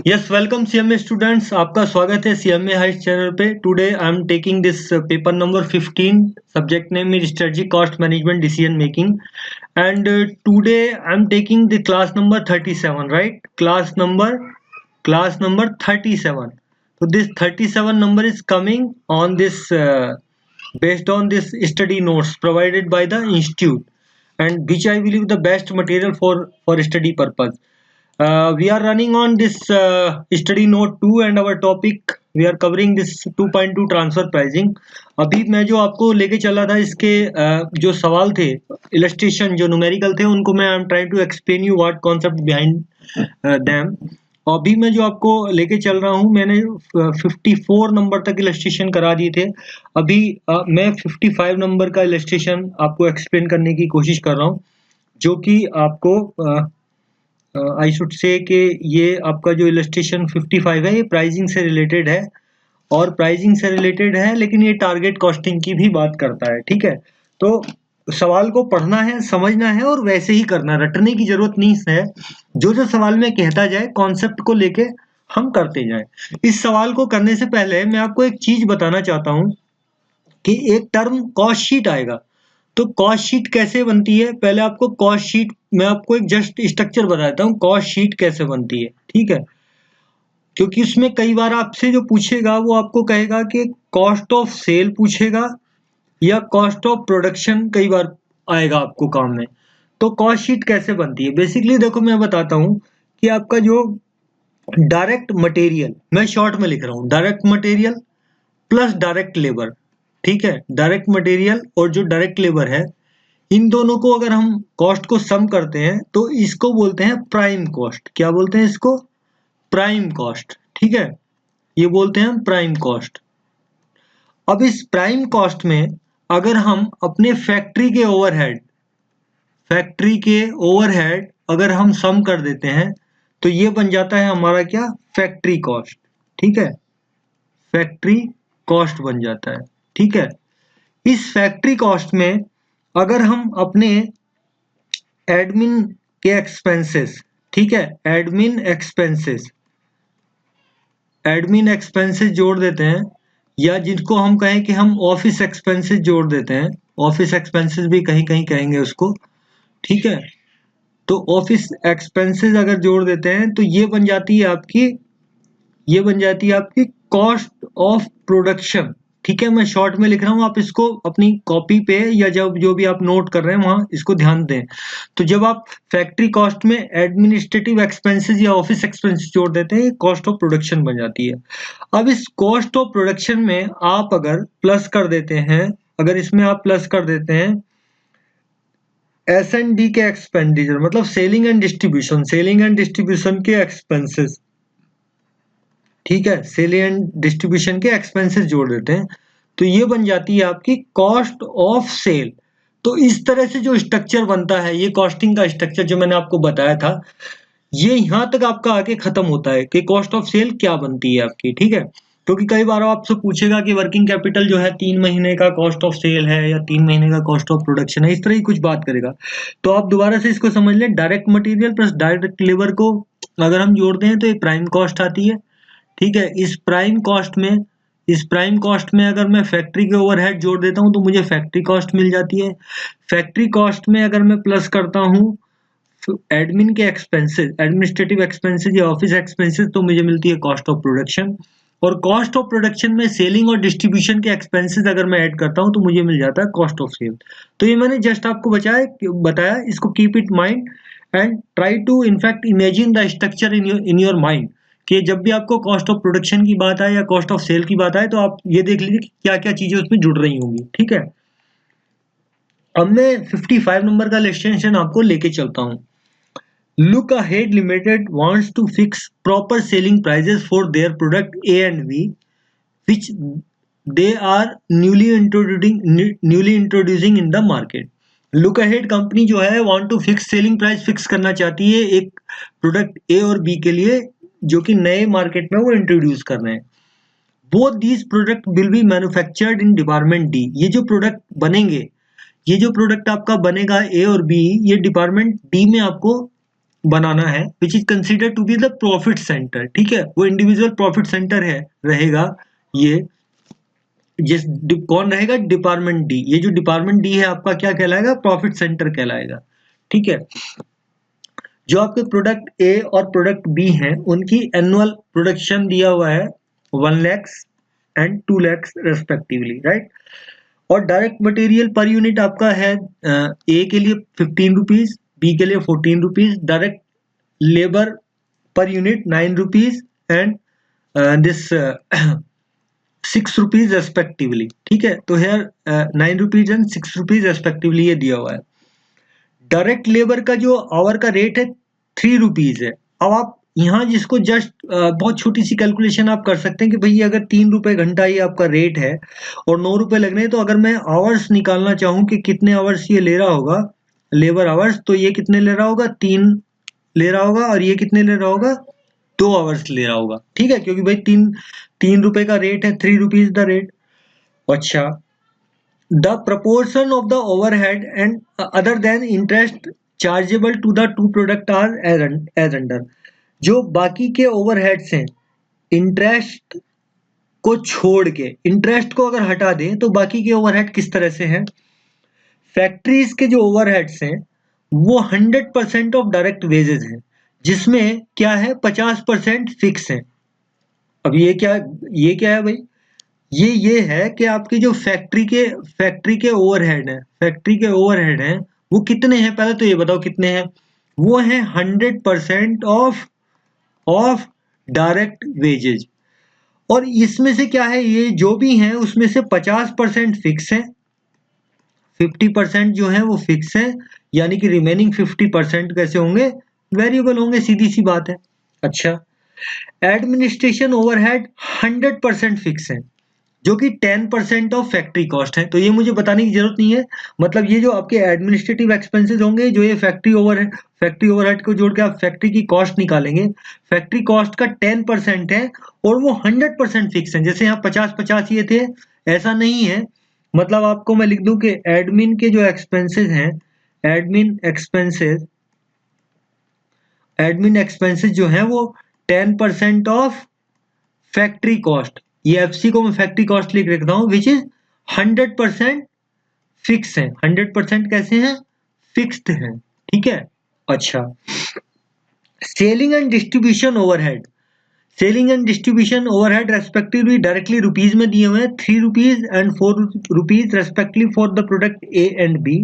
Yes welcome CMA students, आपका स्वागत है सीएमए हाइट चैनल पे। Today I am taking this paper number 15। Subject name is strategy cost management decision making and today I am taking the class number 37, right? Class number 37. So this 37 number is coming on this based on this study notes provided by the institute, and which I believe the best material for study purpose. We are running on this study note 2 and our topic we are covering this 2.2 transfer pricing. अभी मैं जो आपको लेके चला था इसके जो सवाल थे, इलस्ट्रेशन जो न्यूमेरिकल थे, उनको मैं I am trying to explain you what concept behind them. अभी मैं जो आपको लेके चल रहा हूँ, मैंने 54 नंबर तक इलस्ट्रेशन करा दिए थे। अभी मैं 55 नंबर का इलस्ट्रेशन आपको एक्सप्लेन करने की कोशिश कर रहा हूँ, जो कि आपको आई शुड से कि ये आपका जो इलस्ट्रेशन 55 है ये प्राइसिंग से रिलेटेड है, और प्राइसिंग से रिलेटेड है लेकिन ये टारगेट कॉस्टिंग की भी बात करता है। ठीक है, तो सवाल को पढ़ना है, समझना है और वैसे ही करना, रटने की जरूरत नहीं है। जो जो सवाल में कहता जाए कॉन्सेप्ट को लेके हम करते जाएं। इस सवाल को करने से पहले मैं आपको एक चीज बताना चाहता हूं कि एक टर्म कॉस्ट शीट आएगा। तो कॉस्ट शीट कैसे बनती है, पहले आपको कॉस्ट शीट, मैं आपको एक जस्ट स्ट्रक्चर बताता हूँ कॉस्ट शीट कैसे बनती है। ठीक है, क्योंकि उसमें कई बार आपसे जो पूछेगा वो आपको कहेगा कि कॉस्ट ऑफ सेल पूछेगा या कॉस्ट ऑफ प्रोडक्शन कई बार आएगा आपको काम में। तो कॉस्ट शीट कैसे बनती है, बेसिकली देखो मैं बताता हूँ कि आपका जो डायरेक्ट मटेरियल, मैं शॉर्ट में लिख रहा हूँ, direct material plus direct labour. ठीक है, डायरेक्ट मटेरियल और जो डायरेक्ट लेबर है, इन दोनों को अगर हम कॉस्ट को सम करते हैं तो इसको बोलते हैं प्राइम कॉस्ट। क्या बोलते हैं इसको? Prime cost. ठीक है, ये बोलते हैं हम प्राइम कॉस्ट। अब इस प्राइम कॉस्ट में अगर हम अपने फैक्ट्री के ओवरहेड अगर हम सम कर देते हैं तो ये बन जाता है हमारा क्या? Factory cost. ठीक है, फैक्ट्री कॉस्ट बन जाता है। ठीक है, इस फैक्ट्री कॉस्ट में अगर हम अपने एडमिन के एक्सपेंसेस, ठीक है, एडमिन एक्सपेंसेस जोड़ देते हैं, या जिनको हम कहें कि हम ऑफिस एक्सपेंसेस जोड़ देते हैं, ऑफिस एक्सपेंसेस भी कहीं कहीं कहेंगे उसको। ठीक है, तो ऑफिस एक्सपेंसेस अगर जोड़ देते हैं तो ये बन जाती है आपकी कॉस्ट ऑफ प्रोडक्शन। ठीक है, मैं शॉर्ट में लिख रहा हूँ, आप इसको अपनी कॉपी पे या जब जो भी आप नोट कर रहे हैं वहां इसको ध्यान दें। तो जब आप फैक्ट्री कॉस्ट में एडमिनिस्ट्रेटिव एक्सपेंसेस या ऑफिस एक्सपेंसेस जोड़ देते हैं, ये कॉस्ट ऑफ प्रोडक्शन बन जाती है। अब इस कॉस्ट ऑफ प्रोडक्शन में आप अगर प्लस कर देते हैं, अगर इसमें आप प्लस कर देते हैं S&D के एक्सपेंडिचर, मतलब सेलिंग एंड डिस्ट्रीब्यूशन के एक्सपेंसेस। ठीक है, सेलिंग एंड डिस्ट्रीब्यूशन के एक्सपेंसेस जोड़ देते हैं तो ये बन जाती है आपकी कॉस्ट ऑफ सेल। तो इस तरह से जो स्ट्रक्चर बनता है, ये कॉस्टिंग का स्ट्रक्चर जो मैंने आपको बताया था, ये यहां तक आपका आके खत्म होता है कि कॉस्ट ऑफ सेल क्या बनती है आपकी। ठीक है, क्योंकि कई बार आपसे पूछेगा कि वर्किंग कैपिटल जो है 3 महीने का कॉस्ट ऑफ सेल है या 3 महीने का कॉस्ट ऑफ प्रोडक्शन है, इस तरह की कुछ बात करेगा। तो आप दोबारा से इसको समझ लें, direct material plus direct labour को अगर हम जोड़ते हैं तो ये प्राइम कॉस्ट आती है। ठीक है, इस प्राइम कॉस्ट में अगर मैं फैक्ट्री के ओवरहेड जोड़ देता हूं तो मुझे फैक्ट्री कॉस्ट मिल जाती है। फैक्ट्री कॉस्ट में अगर मैं प्लस करता हूं एडमिन के एक्सपेंसेस, एडमिनिस्ट्रेटिव एक्सपेंसेस या ऑफिस एक्सपेंसेस, तो मुझे मिलती है कॉस्ट ऑफ प्रोडक्शन। और कॉस्ट ऑफ प्रोडक्शन में सेलिंग और डिस्ट्रीब्यूशन के एक्सपेंसेस अगर मैं ऐड करता हूं तो मुझे मिल जाता है कॉस्ट ऑफ सेल। तो ये मैंने जस्ट आपको बताया, इसको keep it mind and try to in fact imagine the structure in your mind, कि जब भी आपको कॉस्ट ऑफ प्रोडक्शन की बात आए या कॉस्ट ऑफ सेल की बात आए तो आप ये देख लीजिए कि क्या क्या चीजें उसमें जुड़ रही होंगी। ठीक है, अब मैं 55 नंबर का इलस्ट्रेशन आपको लेके चलता हूं। Look ahead limited wants to fix proper selling prices for their product A and B which they are newly introducing in the market. Look ahead company जो है want to fix selling price fix करना चाहती है एक product ए और B के लिए, जो कि नए मार्केट में वो इंट्रोड्यूस कर रहे हैं। Both these product will be manufactured in department D. ये जो प्रोडक्ट बनेंगे, ये जो प्रोडक्ट आपका बनेगा ए और बी, ये डिपार्टमेंट डी में आपको बनाना है which is consider to be the profit centre, ठीक है, वो इंडिविजुअल प्रॉफिट सेंटर है रहेगा ये, जिस कौन रहेगा, डिपार्टमेंट डी, ये जो डिपार्टमेंट डी है आपका क्या कहलाएगा, प्रॉफिट सेंटर कहलाएगा, ठीक है। जो आपके प्रोडक्ट ए और प्रोडक्ट बी हैं उनकी एनुअल प्रोडक्शन दिया हुआ है 1 lakh and 2 lakh respectively, right. और डायरेक्ट मटेरियल पर यूनिट आपका है ए के लिए 15 रुपीज, बी के लिए 14 rupees, direct labour per unit 9 rupees and this 6 rupees respectively, ठीक है। तो here 9 rupees and 6 rupees respectively ये दिया हुआ है। डायरेक्ट लेबर का जो आवर का रेट है 3 रुपीज है। अब आप यहाँ जिसको जस्ट बहुत छोटी सी कैलकुलेशन आप कर सकते हैं कि भाई अगर 3 रुपए घंटा ये आपका रेट है और 9 रुपए लगने हैं, तो अगर मैं आवर्स निकालना चाहूँ कि कितने आवर्स ये ले रहा होगा, लेबर आवर्स, तो ये कितने ले रहा होगा, 3 ले रहा होगा, और ये कितने ले रहा होगा, 2 आवर्स ले रहा होगा, ठीक है, क्योंकि भाई 3 रुपए का रेट है, 3 रुपीज द रेट। अच्छा, the proportion of the overhead and other than interest chargeable to the two product are as under। जो बाकी के ओवरहेड्स हैं, इंटरेस्ट को छोड़ के, इंटरेस्ट को अगर हटा दें तो बाकी के ओवरहेड किस तरह से हैं। फैक्ट्रीज के जो ओवरहेड्स हैं वो 100% ऑफ डायरेक्ट वेजेस हैं, जिसमें क्या है 50% फिक्स है। अब ये क्या है भाई, ये है कि आपकी जो फैक्ट्री के ओवरहेड है, फैक्ट्री के ओवरहेड हैं वो कितने हैं, पहले तो ये बताओ कितने हैं। वो हैं 100% ऑफ डायरेक्ट वेजेज, और इसमें से क्या है, ये जो भी हैं उसमें से 50% फिक्स है, 50% जो है वो फिक्स है, यानी कि रिमेनिंग 50% कैसे होंगे, वेरिएबल होंगे, सीधी सी बात है। अच्छा, एडमिनिस्ट्रेशन ओवरहेड 100% फिक्स है, जो कि 10% ऑफ फैक्ट्री कॉस्ट है। तो ये मुझे बताने की जरूरत नहीं है, मतलब ये जो आपके एडमिनिस्ट्रेटिव एक्सपेंसेस होंगे, जो ये फैक्ट्री ओवरहेड को जोड़ के आप फैक्ट्री की कॉस्ट निकालेंगे, फैक्ट्री कॉस्ट का 10% है और वो 100% फिक्स है। जैसे यहाँ 50-50 ये थे, ऐसा नहीं है, मतलब आपको मैं लिख दूं कि एडमिन के जो एक्सपेंसेस हैं, एडमिन एक्सपेंसेस जो हैं वो 10% ऑफ फैक्ट्री कॉस्ट, ये एफसी को मैं फैक्ट्री कॉस्ट लिख रखता हूं, विच इज 100% फिक्स है। 100% कैसे हैं, फिक्स्ड है, ठीक है। अच्छा, selling and distribution overhead, selling and distribution overhead respectively directly rupees में दिए हुए हैं, 3 rupees and 4 rupees respectively for the product A and B.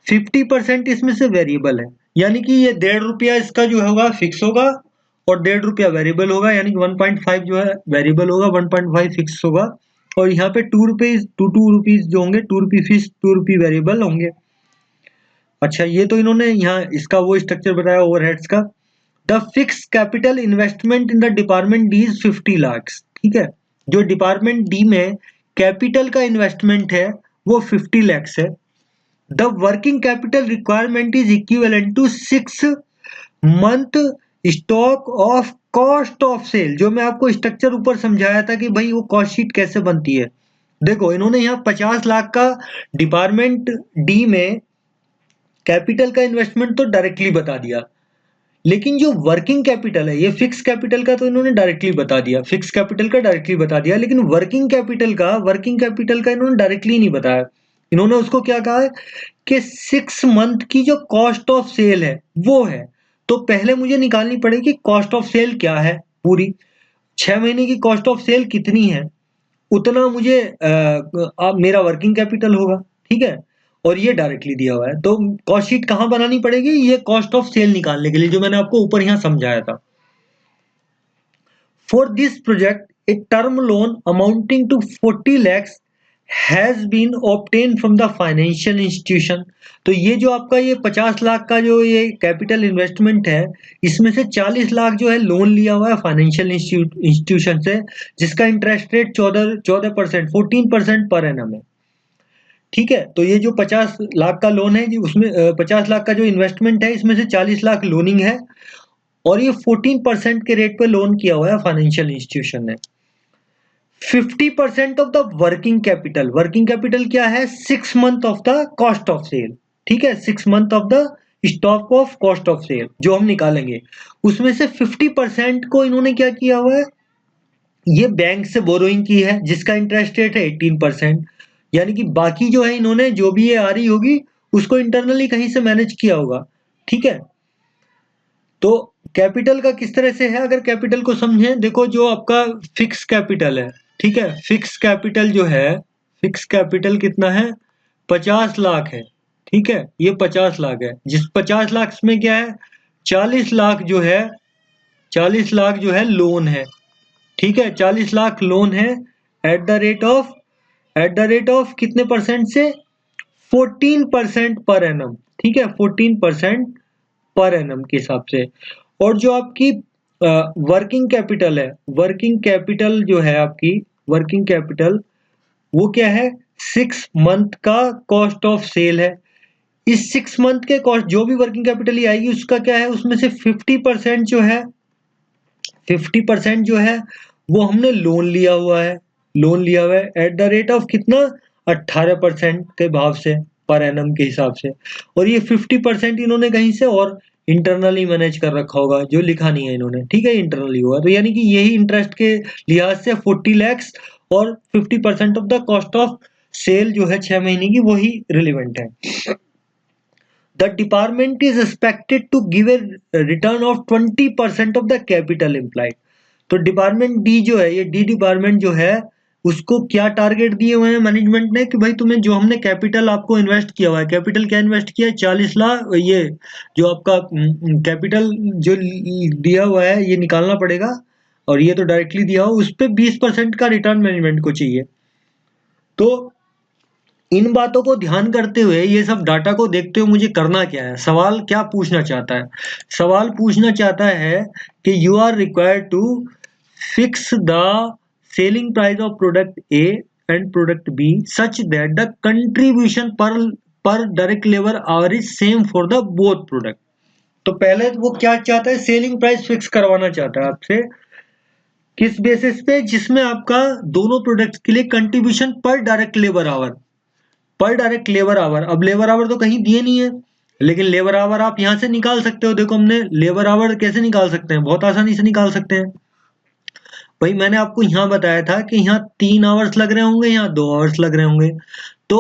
50% इसमें से वेरिएबल है, यानी कि ये 1.5 रुपया इसका जो होगा फिक्स होगा और 1.5 रुपया वेरिएबल होगा, यानी कि 1.5 जो है वेरिएबल होगा, 1.5 फिक्स होगा, और यहाँ पे 2 रुपीज जो होंगे, 2 रुपी फिक्स 2 रुपी वेरिएबल होंगे। अच्छा, ये तो इन्होंने यहाँ इसका वो स्ट्रक्चर बताया ओवरहेड्स का। The fix capital investment in the department D is 50 lakh, ठीक है। जो डिपार्टमेंट डी में कैपिटल का इन्वेस्टमेंट है वो 50 लाख है। The working capital requirement is equivalent to 6 month stock of cost of sale. जो मैं आपको स्ट्रक्चर ऊपर समझाया था कि भाई वो कॉस्ट शीट कैसे बनती है, देखो इन्होंने यहाँ 50 लाख का डिपार्टमेंट डी में कैपिटल का इन्वेस्टमेंट तो डायरेक्टली बता दिया, लेकिन जो वर्किंग कैपिटल है, ये फिक्स कैपिटल का तो इन्होंने डायरेक्टली बता दिया, फिक्स कैपिटल का डायरेक्टली बता दिया, लेकिन वर्किंग कैपिटल का इन्होंने डायरेक्टली नहीं बताया। इन्होंने उसको क्या कहा है कि 6 मंथ की जो कॉस्ट ऑफ सेल है वो है। तो पहले मुझे निकालनी पड़ेगी कॉस्ट ऑफ सेल क्या है, पूरी 6 महीने की कॉस्ट ऑफ सेल कितनी है, उतना मुझे मेरा वर्किंग कैपिटल होगा, ठीक है। और ये डायरेक्टली दिया हुआ है, तो कॉस्ट शीट कहाँ बनानी पड़ेगी, ये कॉस्ट ऑफ सेल निकालने के लिए, जो मैंने आपको ऊपर यहाँ समझाया था। For this project a term loan amounting to 40 lakhs has been obtain from the financial institution. तो ये जो आपका ये 50 लाख का जो ये कैपिटल इन्वेस्टमेंट है, इसमें से 40 लाख जो है लोन लिया हुआ है फाइनेंशियल इंस्टीट्यूशन से, जिसका इंटरेस्ट रेट 14% 14% पर एनम है, ठीक है। तो ये जो 50 लाख का लोन है, उसमें 50 लाख का जो इन्वेस्टमेंट है, इसमें से 40 लाख लोनिंग है, और ये 14% के रेट पे लोन किया हुआ है फाइनेंशियल इंस्टीट्यूशन ने। 50% ऑफ द वर्किंग कैपिटल क्या है, 6 month of the cost of sale, ठीक है, 6 month of the stock of cost of sale जो हम निकालेंगे, उसमें से 50% को इन्होंने क्या किया हुआ है, ये बैंक से बोरोइंग की है जिसका इंटरेस्ट रेट है 18%। यानी कि बाकी जो है इन्होंने जो भी ये आ रही होगी उसको इंटरनली कहीं से मैनेज किया होगा। ठीक है, तो कैपिटल का किस तरह से है, अगर कैपिटल को समझें, देखो जो आपका फिक्स कैपिटल है, ठीक है, फिक्स कैपिटल जो है, फिक्स कैपिटल कितना है, 50 लाख है। ठीक है, ये 50 लाख है, जिस 50 लाख में क्या है, 40 लाख जो है, 40 लाख जो है लोन है। ठीक है, 40 लाख लोन है एट द रेट ऑफ कितने परसेंट से, 14% पर एनम। ठीक है, 14% पर एनम के हिसाब से। और जो आपकी वर्किंग कैपिटल है, वर्किंग कैपिटल जो है आपकी, वर्किंग कैपिटल वो क्या है, 6 मंथ का कॉस्ट ऑफ सेल है। इस 6 मंथ के कॉस्ट जो भी वर्किंग कैपिटल ही आएगी उसका क्या है, उसमें से 50% जो है, 50% जो है वो हमने लोन लिया हुआ है, लोन लिया हुआ है एट द रेट ऑफ कितना, 18% के भाव से पर एनम के हिसाब से। और ये 50% इन्होंने कहीं से और इंटरनली मैनेज कर रखा होगा जो लिखा नहीं है इन्होंने। ठीक है, इंटरनली होगा, तो यानी कि यही इंटरेस्ट के लिहाज से 40 लैक्स और 50% of the cost of sale जो है 6 महीने की, वही रिलेवेंट है। The department is expected to give a return of 20% of the capital employed। तो डिपार्टमेंट डी जो है, ये डी डिपार्टमेंट जो है, उसको क्या टारगेट दिए हुए हैं मैनेजमेंट ने कि भाई तुम्हें जो हमने कैपिटल आपको इन्वेस्ट किया हुआ है, कैपिटल क्या इन्वेस्ट किया है, 40 लाख, ये जो आपका कैपिटल जो दिया हुआ है ये निकालना पड़ेगा, और ये तो डायरेक्टली दिया हो, उस पर 20% का रिटर्न मैनेजमेंट को चाहिए। तो इन बातों को ध्यान करते हुए, ये सब डाटा को देखते हुए मुझे करना क्या है, सवाल क्या पूछना चाहता है, सवाल पूछना चाहता है कि you are required to fix the selling price of product A and product B such that the contribution per direct labour hour is same for the both product. तो पहले वो क्या चाहता है, सेलिंग प्राइस फिक्स करवाना चाहता है आपसे, किस बेसिस पे, जिसमें आपका दोनों प्रोडक्ट्स के लिए contribution per direct labour our, पर डायरेक्ट लेबर आवर, अब लेबर आवर तो कहीं दिए नहीं है, लेकिन लेबर आवर आप यहां से निकाल सकते हो। देखो हमने लेबर आवर कैसे निकाल सकते हैं, बहुत आसानी से निकाल सकते हैं। भाई मैंने आपको यहाँ बताया था कि यहाँ 3 आवर्स लग रहे होंगे, यहाँ 2 आवर्स लग रहे होंगे। तो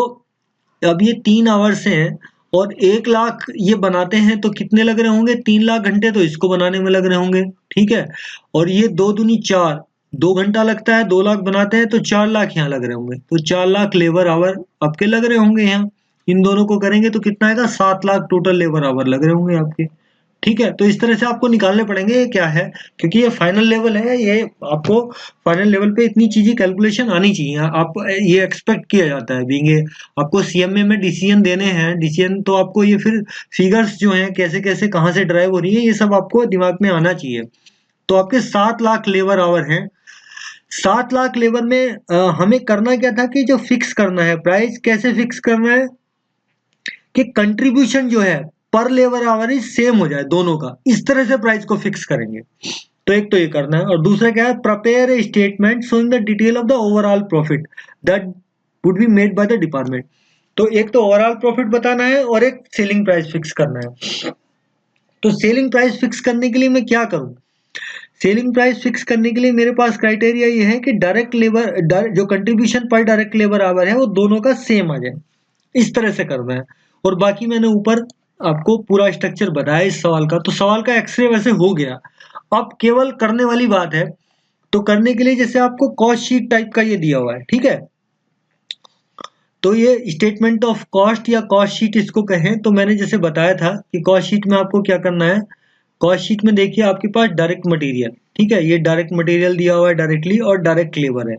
अब ये 3 आवर्स हैं और 1 लाख ये बनाते हैं, तो कितने लग रहे होंगे, 3 लाख घंटे तो इसको बनाने में लग रहे होंगे। ठीक है, और ये 2 दूनी 4, 2 घंटा लगता है, 2 लाख बनाते हैं, तो 4 लाख यहाँ लग रहे होंगे, तो 4 लाख लेबर आवर आपके लग रहे होंगे यहाँ। इन दोनों को करेंगे तो कितना आएगा, 7 लाख टोटल लेबर आवर लग रहे होंगे आपके। ठीक है, तो इस तरह से आपको निकालने पड़ेंगे ये क्या है, क्योंकि ये फाइनल लेवल है, ये आपको फाइनल लेवल पे इतनी चीजें कैलकुलेशन आनी चाहिए, आप ये एक्सपेक्ट किया जाता है बीइंग आपको सीएमए में डिसीजन देने हैं, डिसीजन तो आपको ये फिर फिगर्स जो हैं कैसे कैसे कहाँ से ड्राइव हो रही है, ये सब आपको दिमाग में आना चाहिए। तो आपके 7 लाख लेबर आवर हैं, 7 लाख लेबर में हमें करना क्या था कि जो फिक्स करना है प्राइस, कैसे फिक्स करना है कि कंट्रीब्यूशन जो है पर लेबर आवर इज सेम हो जाए दोनों का, इस तरह से प्राइस को फिक्स करेंगे। तो एक तो ये करना है, और दूसरा क्या है, prepare a statement showing the detail of the overall profit that would be made by the department. तो एक तो ओवरऑल प्रॉफिट बताना है और एक सेलिंग प्राइस फिक्स करना है। तो सेलिंग प्राइस फिक्स करने के लिए मैं क्या करूं, सेलिंग प्राइस फिक्स करने के लिए मेरे पास क्राइटेरिया ये है कि डायरेक्ट लेबर जो contribution per direct labour our है वो दोनों का सेम आ जाए, इस तरह से करना है। और बाकी मैंने ऊपर आपको पूरा स्ट्रक्चर बताया इस सवाल का, तो सवाल का एक्सरे वैसे हो गया। अब केवल करने वाली बात है, तो करने के लिए जैसे आपको कॉस्ट शीट टाइप का ये दिया हुआ है, ठीक है, तो ये स्टेटमेंट ऑफ कॉस्ट या कॉस्ट शीट इसको कहें, तो मैंने जैसे बताया था कि कॉस्ट शीट में आपको क्या करना है, कॉस्ट शीट में देखिए आपके पास डायरेक्ट मटेरियल, ठीक है, ये डायरेक्ट मटेरियल दिया हुआ है डायरेक्टली, और डायरेक्ट लेबर है।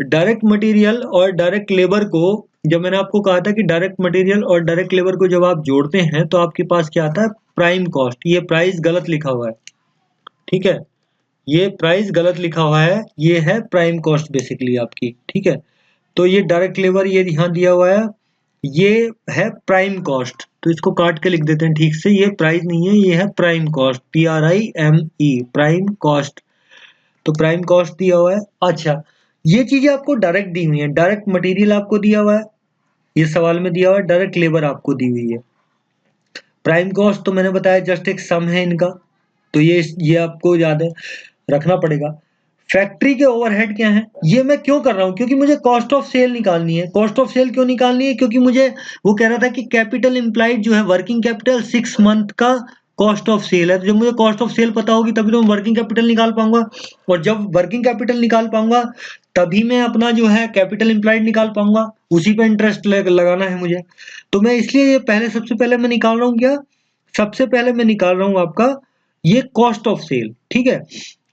डायरेक्ट मटेरियल और डायरेक्ट लेबर को, जब मैंने आपको कहा था कि डायरेक्ट मटेरियल और डायरेक्ट लेबर को जब आप जोड़ते हैं तो आपके पास क्या आता है, प्राइम कॉस्ट। ये प्राइस गलत लिखा हुआ है, ठीक है, ये प्राइस गलत लिखा हुआ है, ये है प्राइम कॉस्ट बेसिकली आपकी। ठीक है, तो ये डायरेक्ट लेबर ये यहाँ दिया हुआ है, ये है प्राइम कॉस्ट, तो इसको काट के लिख देते हैं ठीक से, ये प्राइस नहीं है, ये है prime cost, PRIME, prime cost. तो प्राइम कॉस्ट दिया हुआ है। अच्छा, ये चीजें आपको डायरेक्ट दी हुई है, डायरेक्ट मटेरियल आपको दिया हुआ है, ये सवाल में दिया हुआ है, डायरेक्ट लेबर आपको दी हुई है। प्राइम कॉस्ट तो मैंने बताया जस्ट एक सम है इनका, तो ये आपको याद है रखना पड़ेगा। फैक्ट्री के ओवरहेड क्या है, ये मैं क्यों कर रहा हूँ, क्योंकि मुझे कॉस्ट ऑफ सेल निकालनी है। कॉस्ट ऑफ सेल क्यों निकालनी है, क्योंकि मुझे वो कह रहा था कि कैपिटल इम्प्लाइड जो है वर्किंग कैपिटल 6 मंथ का कॉस्ट ऑफ सेल है। तो जब मुझे कॉस्ट ऑफ सेल पता होगी तभी तो मैं वर्किंग कैपिटल निकाल पाऊंगा, और जब वर्किंग कैपिटल निकाल पाऊंगा तभी मैं अपना जो है कैपिटल इम्प्लाइड निकाल पाऊंगा, उसी पे इंटरेस्ट लगाना है मुझे। तो मैं इसलिए ये पहले सबसे पहले मैं निकाल रहा हूँ क्या, सबसे पहले मैं निकाल रहा हूँ आपका ये कॉस्ट ऑफ सेल, ठीक है।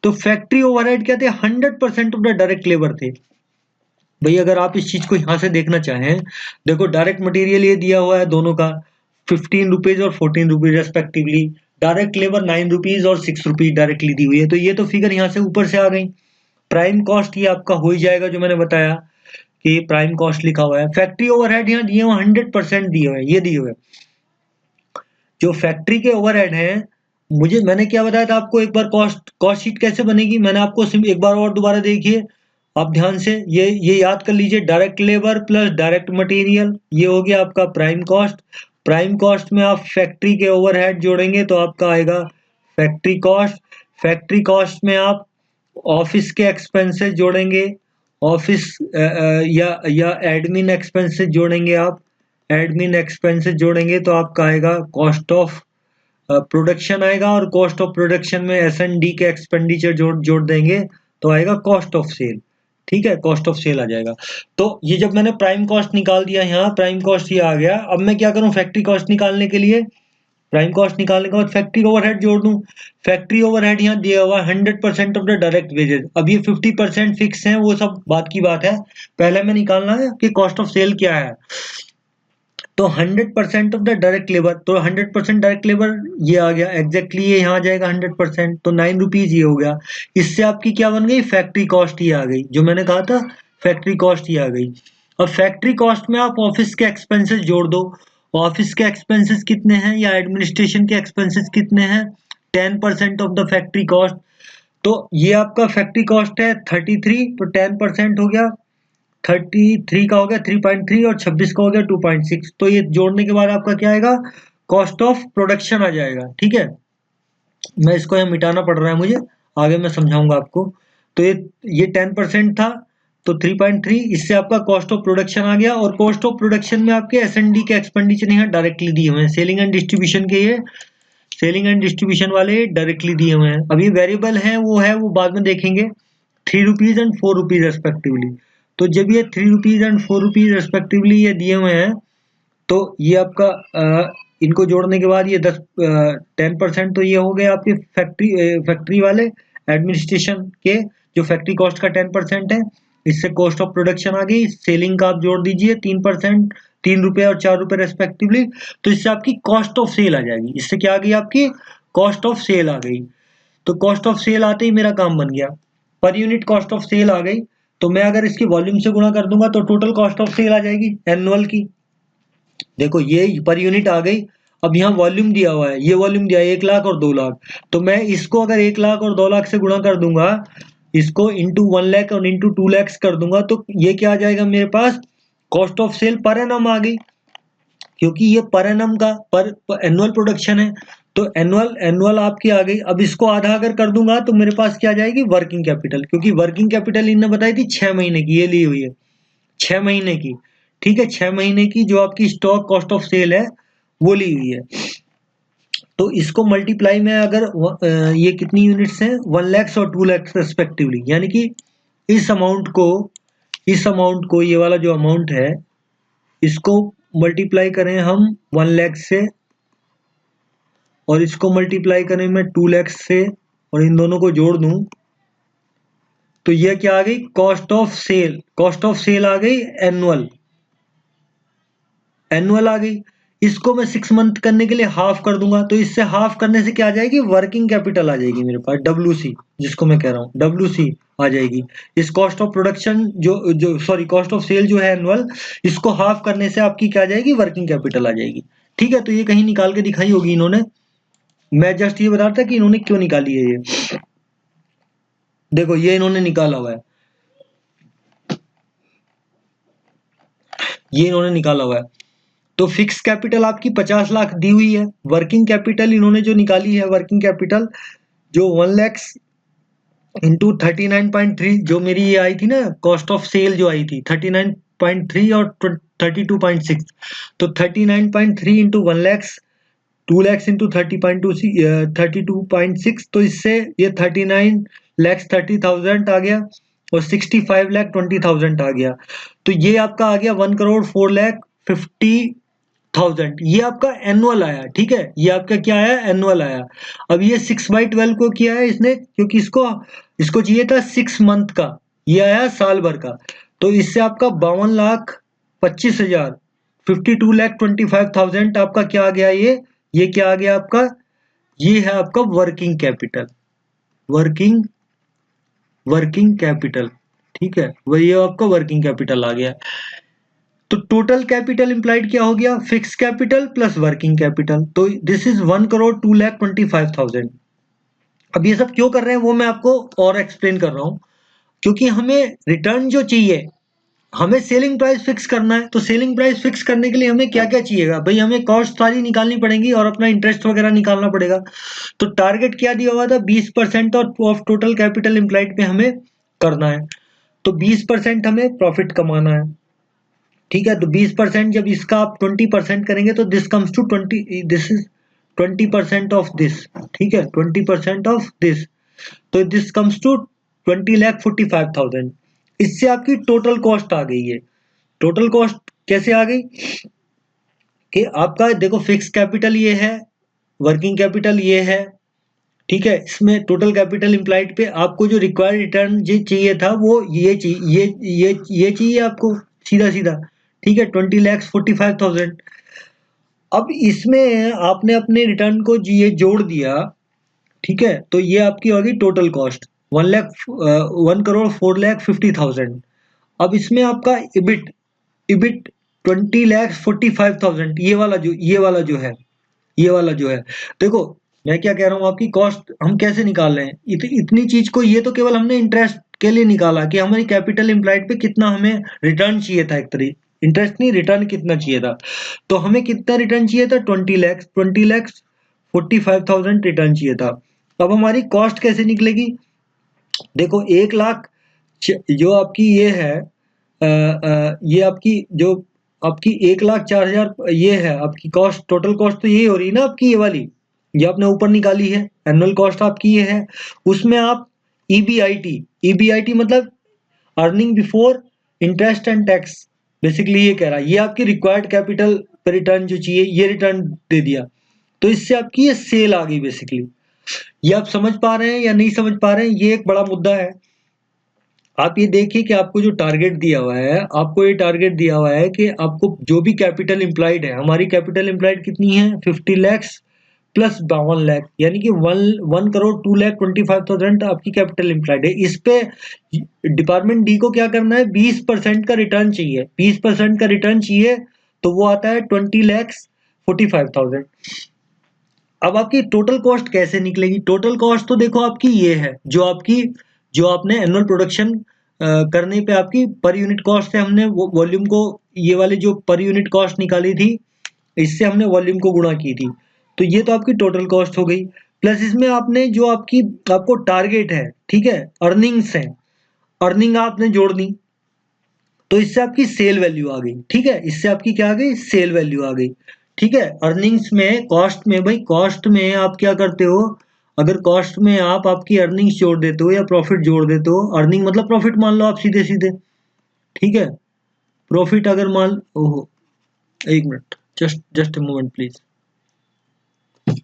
तो फैक्ट्री ओवरहेड क्या थे, 100% ऑफ द डायरेक्ट लेबर थे। भाई अगर आप इस चीज को यहां से देखना चाहें, देखो डायरेक्ट मटेरियल ये दिया हुआ है दोनों का 15 रुपीज और 14 rupees respectively, direct labour 9 rupees और 6 रुपीज डायरेक्टली दी हुई है। तो ये तो फिगर यहाँ से ऊपर से आ गई। प्राइम कॉस्ट ये आपका हो ही जाएगा, जो मैंने बताया कि प्राइम कॉस्ट लिखा हुआ है। फैक्ट्री ओवरहेड यहाँ दिए हुए 100% दिए हुए, ये दिए हुए जो फैक्ट्री के ओवरहेड हैं। मैंने क्या बताया था आपको, एक बार कॉस्ट कॉस्ट शीट कैसे बनेगी, मैंने आपको एक बार और दोबारा देखिए आप ध्यान से, ये याद कर लीजिए, direct labour plus direct material, ये हो गया आपका प्राइम कॉस्ट। प्राइम कॉस्ट में आप फैक्ट्री के ओवरहेड जोड़ेंगे तो आपका आएगा फैक्ट्री कॉस्ट। फैक्ट्री कॉस्ट में आप ऑफिस के एक्सपेंसेस जोड़ेंगे, ऑफिस या एडमिन एक्सपेंसेस जोड़ेंगे, आप एडमिन एक्सपेंसेस जोड़ेंगे तो आपका आएगा कॉस्ट ऑफ प्रोडक्शन आएगा, और कॉस्ट ऑफ प्रोडक्शन में S&D के एक्सपेंडिचर जोड़ देंगे तो आएगा कॉस्ट ऑफ सेल, ठीक है, कॉस्ट ऑफ सेल आ जाएगा। तो ये जब मैंने प्राइम कॉस्ट निकाल दिया, यहाँ प्राइम कॉस्ट ये आ गया। अब मैं क्या करूँ, फैक्ट्री कॉस्ट निकालने के लिए, प्राइम कॉस्ट निकालने के बाद फैक्ट्री ओवरहेड जोड़ दूं। फैक्ट्री ओवरहेड यहाँ दिया हुआ 100% ऑफ द डायरेक्ट वेजेस। अब ये 50% फिक्स है, वो सब बात की बात है, पहले में निकालना है कि कॉस्ट ऑफ सेल क्या है। तो 100% ऑफ द डायरेक्ट लेबर, तो 100% डायरेक्ट लेबर ये आ गया एग्जैक्टली, ये यहाँ आ जाएगा 100%, तो 9 रुपीज ये हो गया। इससे आपकी क्या बन गई, फैक्ट्री कॉस्ट ये आ गई, जो मैंने कहा था फैक्ट्री कॉस्ट ये आ गई। और फैक्ट्री कॉस्ट में आप ऑफिस के एक्सपेंसेस जोड़ दो। ऑफिस के एक्सपेंसेस कितने हैं, या एडमिनिस्ट्रेशन के एक्सपेंसेस कितने हैं, 10% ऑफ द फैक्ट्री कॉस्ट। तो ये आपका फैक्ट्री कॉस्ट है 33, तो 10% हो गया 33 का हो गया 3.3, और 26 का हो गया 2.6। तो ये जोड़ने के बाद आपका क्या आएगा, कॉस्ट ऑफ प्रोडक्शन आ जाएगा, ठीक है। मैं इसको यहाँ मिटाना पड़ रहा है मुझे, आगे मैं समझाऊंगा आपको। तो ये 10% था, तो 3.3, इससे आपका कॉस्ट ऑफ प्रोडक्शन आ गया। और कॉस्ट ऑफ प्रोडक्शन में आपके S&D के एक्सपेंडिचर यहाँ डायरेक्टली दिए हुए हैं, सेलिंग एंड डिस्ट्रीब्यूशन के, ये सेलिंग एंड डिस्ट्रीब्यूशन वाले डायरेक्टली दिए हुए हैं। अब ये वेरिएबल है वो बाद में देखेंगे, 3 रुपीज एंड 4 रुपीज रेस्पेक्टिवली। तो जब ये 3 रुपीज एंड 4 रुपीज रेस्पेक्टिवली ये दिए हुए हैं, तो ये आपका इनको जोड़ने के बाद ये 10% तो ये हो गए आपके फैक्ट्री वाले एडमिनिस्ट्रेशन के, जो फैक्ट्री कॉस्ट का 10% है। इससे कॉस्ट ऑफ प्रोडक्शन आ गई, सेलिंग का आप जोड़ दीजिए 3%, 3 रुपए और 4 रुपए रेस्पेक्टिवली, तो इससे आपकी कॉस्ट ऑफ सेल आ जाएगी। इससे क्या आ गई, आपकी कॉस्ट ऑफ सेल आ गई। तो कॉस्ट ऑफ सेल आते ही मेरा काम बन गया, पर यूनिट कॉस्ट ऑफ सेल आ गई। तो मैं अगर इसकी वॉल्यूम से गुणा कर दूंगा तो टोटल कॉस्ट ऑफ सेल आ जाएगी एनुअल की। देखो ये पर यूनिट आ गई। अब यहाँ वॉल्यूम दिया हुआ है, ये वॉल्यूम दिया है 1 लाख और 2 लाख। तो मैं इसको अगर 1 लाख और 2 लाख से गुणा कर दूंगा, इसको इंटू 1 लाख और इंटू 2 lakhs कर दूंगा, तो ये क्या आ जाएगा मेरे पास, cost of sale per annum आ गई, क्योंकि ये पर एनम का पर एनुअल प्रोडक्शन है। तो एनुअल एनुअल आपकी आ गई। अब इसको आधा अगर कर दूंगा तो मेरे पास क्या आ जाएगी, वर्किंग कैपिटल, क्योंकि वर्किंग कैपिटल इनने बताई थी 6 महीने की, ये ली हुई है 6 महीने की, ठीक है, 6 महीने की जो आपकी स्टॉक कॉस्ट ऑफ सेल है वो ली हुई है। तो इसको मल्टीप्लाई में अगर ये कितनी यूनिट्स हैं, 1 lakhs और 2 lakhs रेस्पेक्टिवली, यानी कि इस अमाउंट को ये वाला जो अमाउंट है इसको मल्टीप्लाई करें हम 1 लाख से, और इसको मल्टीप्लाई करें मैं 2 lakhs से, और इन दोनों को जोड़ दूं तो यह क्या आ गई, cost of sale. Cost of sale आ गई एनुअल, एनुअल आ गई। इसको मैं 6 मंथ करने के लिए हाफ कर दूंगा, तो इससे हाफ करने से क्या आ जाएगी, वर्किंग कैपिटल आ जाएगी मेरे पास, WC, जिसको मैं कह रहा हूँ WC आ जाएगी। इस कॉस्ट ऑफ प्रोडक्शन जो सॉरी कॉस्ट ऑफ सेल जो है एनुअल, इसको हाफ करने से आपकी क्या आ जाएगी, वर्किंग कैपिटल आ जाएगी, ठीक है। तो ये कहीं निकाल के दिखाई होगी इन्होंने, मैं जस्ट ये बता रहा था कि इन्होंने क्यों निकाली है ये। देखो ये इन्होंने निकाला हुआ है, ये इन्होंने निकाला हुआ है। तो फिक्स कैपिटल आपकी 50 लाख दी हुई है। वर्किंग कैपिटल इन्होंने जो निकाली है, वर्किंग कैपिटल जो 1 लाख इंटू 39.3, जो मेरी ये आई थी ना कॉस्ट ऑफ सेल जो आई थी 39.3 और 32.6, तो 39.3 इंटू 1 लाख, 2 लाख इंटू 32.6, तो इससे ये 39,30,000 आ गया और 65,20,000 आ गया। तो ये आपका आ गया 1,04,50,000। ये आपका एनुअल आया, ठीक है, ये आपका क्या आया, एनुअल आया। अब ये 6/12 को किया है इसने, क्योंकि इसको चाहिए था 6 मंथ का, ये आया साल भर का। तो इससे आपका 52,25,000, 52,25,000 आपका क्या आ गया, ये क्या आ गया आपका, ये है आपका वर्किंग कैपिटल, वर्किंग कैपिटल, ठीक है, वही आपका वर्किंग कैपिटल आ गया। तो टोटल कैपिटल इंप्लाइड क्या हो गया, fix capital plus working capital, तो दिस इज 1,02,25,000। अब ये सब क्यों कर रहे हैं वो मैं आपको और एक्सप्लेन कर रहा हूं, क्योंकि हमें रिटर्न जो चाहिए, हमें सेलिंग प्राइस फिक्स करना है। तो सेलिंग प्राइस फिक्स करने के लिए हमें क्या क्या चाहिएगा भाई, हमें कॉस्ट सारी निकालनी पड़ेगी और अपना इंटरेस्ट वगैरह निकालना पड़ेगा। तो टारगेट क्या दिया हुआ था, 20% ऑफ टोटल कैपिटल इंप्लाइड पे हमें करना है। तो 20% हमें प्रॉफिट कमाना है, ठीक है। तो 20% जब इसका आप 20% करेंगे तो this comes to 20, this is 20% of this, ठीक है, 20% ऑफ दिस, तो दिस कम्स टू 20,45,000। इससे आपकी टोटल कॉस्ट आ गई है। टोटल कॉस्ट कैसे आ गई कि आपका देखो फिक्स कैपिटल ये है, वर्किंग कैपिटल ये है, ठीक है। इसमें टोटल कैपिटल इंप्लाइड पे आपको जो रिक्वायर्ड रिटर्न जो चाहिए था वो ये चाहिए, ये चाहिए आपको सीधा सीधा, ठीक है, 20,45,000। अब इसमें आपने अपने रिटर्न को ये जोड़ दिया, ठीक है, तो ये आपकी होगी टोटल कॉस्ट 1,04,50,000। अब इसमें आपका इबिट, इबिट 20,45,000, ये वाला जो है, देखो मैं क्या कह रहा हूँ, आपकी कॉस्ट हम कैसे निकाल रहे हैं, इतनी चीज को, ये तो केवल हमने इंटरेस्ट के लिए निकाला कि हमारी कैपिटल एम्प्लॉयड पे कितना हमें रिटर्न चाहिए था, एक तरीके इंटरेस्ट नहीं, रिटर्न कितना चाहिए था। तो हमें कितना रिटर्न चाहिए था, 20,45,000 रिटर्न चाहिए था। अब हमारी कॉस्ट कैसे निकलेगी, देखो 1 लाख जो आपकी ये है, ये आपकी जो आपकी 1,04,000 ये है आपकी कॉस्ट, टोटल कॉस्ट तो यही हो रही है ना आपकी, ये वाली ये आपने ऊपर निकाली है, एनुअल कॉस्ट आपकी ये है। उसमें आप ईबीआईटी मतलब earning before interest and tax, basically ये कह रहा है, ये आपकी रिक्वायर्ड कैपिटल पर रिटर्न जो चाहिए ये रिटर्न दे दिया। तो इससे आपकी ये सेल आ गई बेसिकली। ये आप समझ पा रहे हैं या नहीं समझ पा रहे हैं, ये एक बड़ा मुद्दा है। आप ये देखिए कि आपको जो टारगेट दिया हुआ है, आपको ये टारगेट दिया हुआ है कि आपको जो भी कैपिटल एम्प्लॉयड है, हमारी कैपिटल एम्प्लॉयड कितनी है, 50 लाख प्लस 52 लाख, यानी कि 1,02,25,000 आपकी कैपिटल एम्प्लॉयड है। इस पे डिपार्टमेंट डी को क्या करना है, 20% का रिटर्न चाहिए, 20% का रिटर्न चाहिए, तो वो आता है 20,45,000। अब आपकी टोटल कॉस्ट कैसे निकलेगी, टोटल कॉस्ट तो देखो आपकी ये है, जो आपने एनुअल प्रोडक्शन करने पे आपकी पर यूनिट कॉस्ट से हमने वॉल्यूम को, ये वाली जो पर यूनिट कॉस्ट निकाली थी, इससे हमने वॉल्यूम को गुणा की थी, तो ये तो आपकी टोटल कॉस्ट हो गई। प्लस इसमें आपने जो आपको टारगेट है, ठीक है, अर्निंग्स है, अर्निंग आपने जोड़ दी, तो इससे आपकी सेल वैल्यू आ गई, ठीक है, इससे आपकी क्या आ गई, सेल वैल्यू आ गई, ठीक है। अर्निंग्स में, कॉस्ट में, भाई कॉस्ट में आप क्या करते हो, अगर कॉस्ट में आप आपकी अर्निंग्स जोड़ देते हो या प्रॉफिट जोड़ देते हो, अर्निंग मतलब प्रॉफिट मान लो आप सीधे सीधे, ठीक है, प्रॉफिट अगर मान, ओहो एक minute, just a moment please.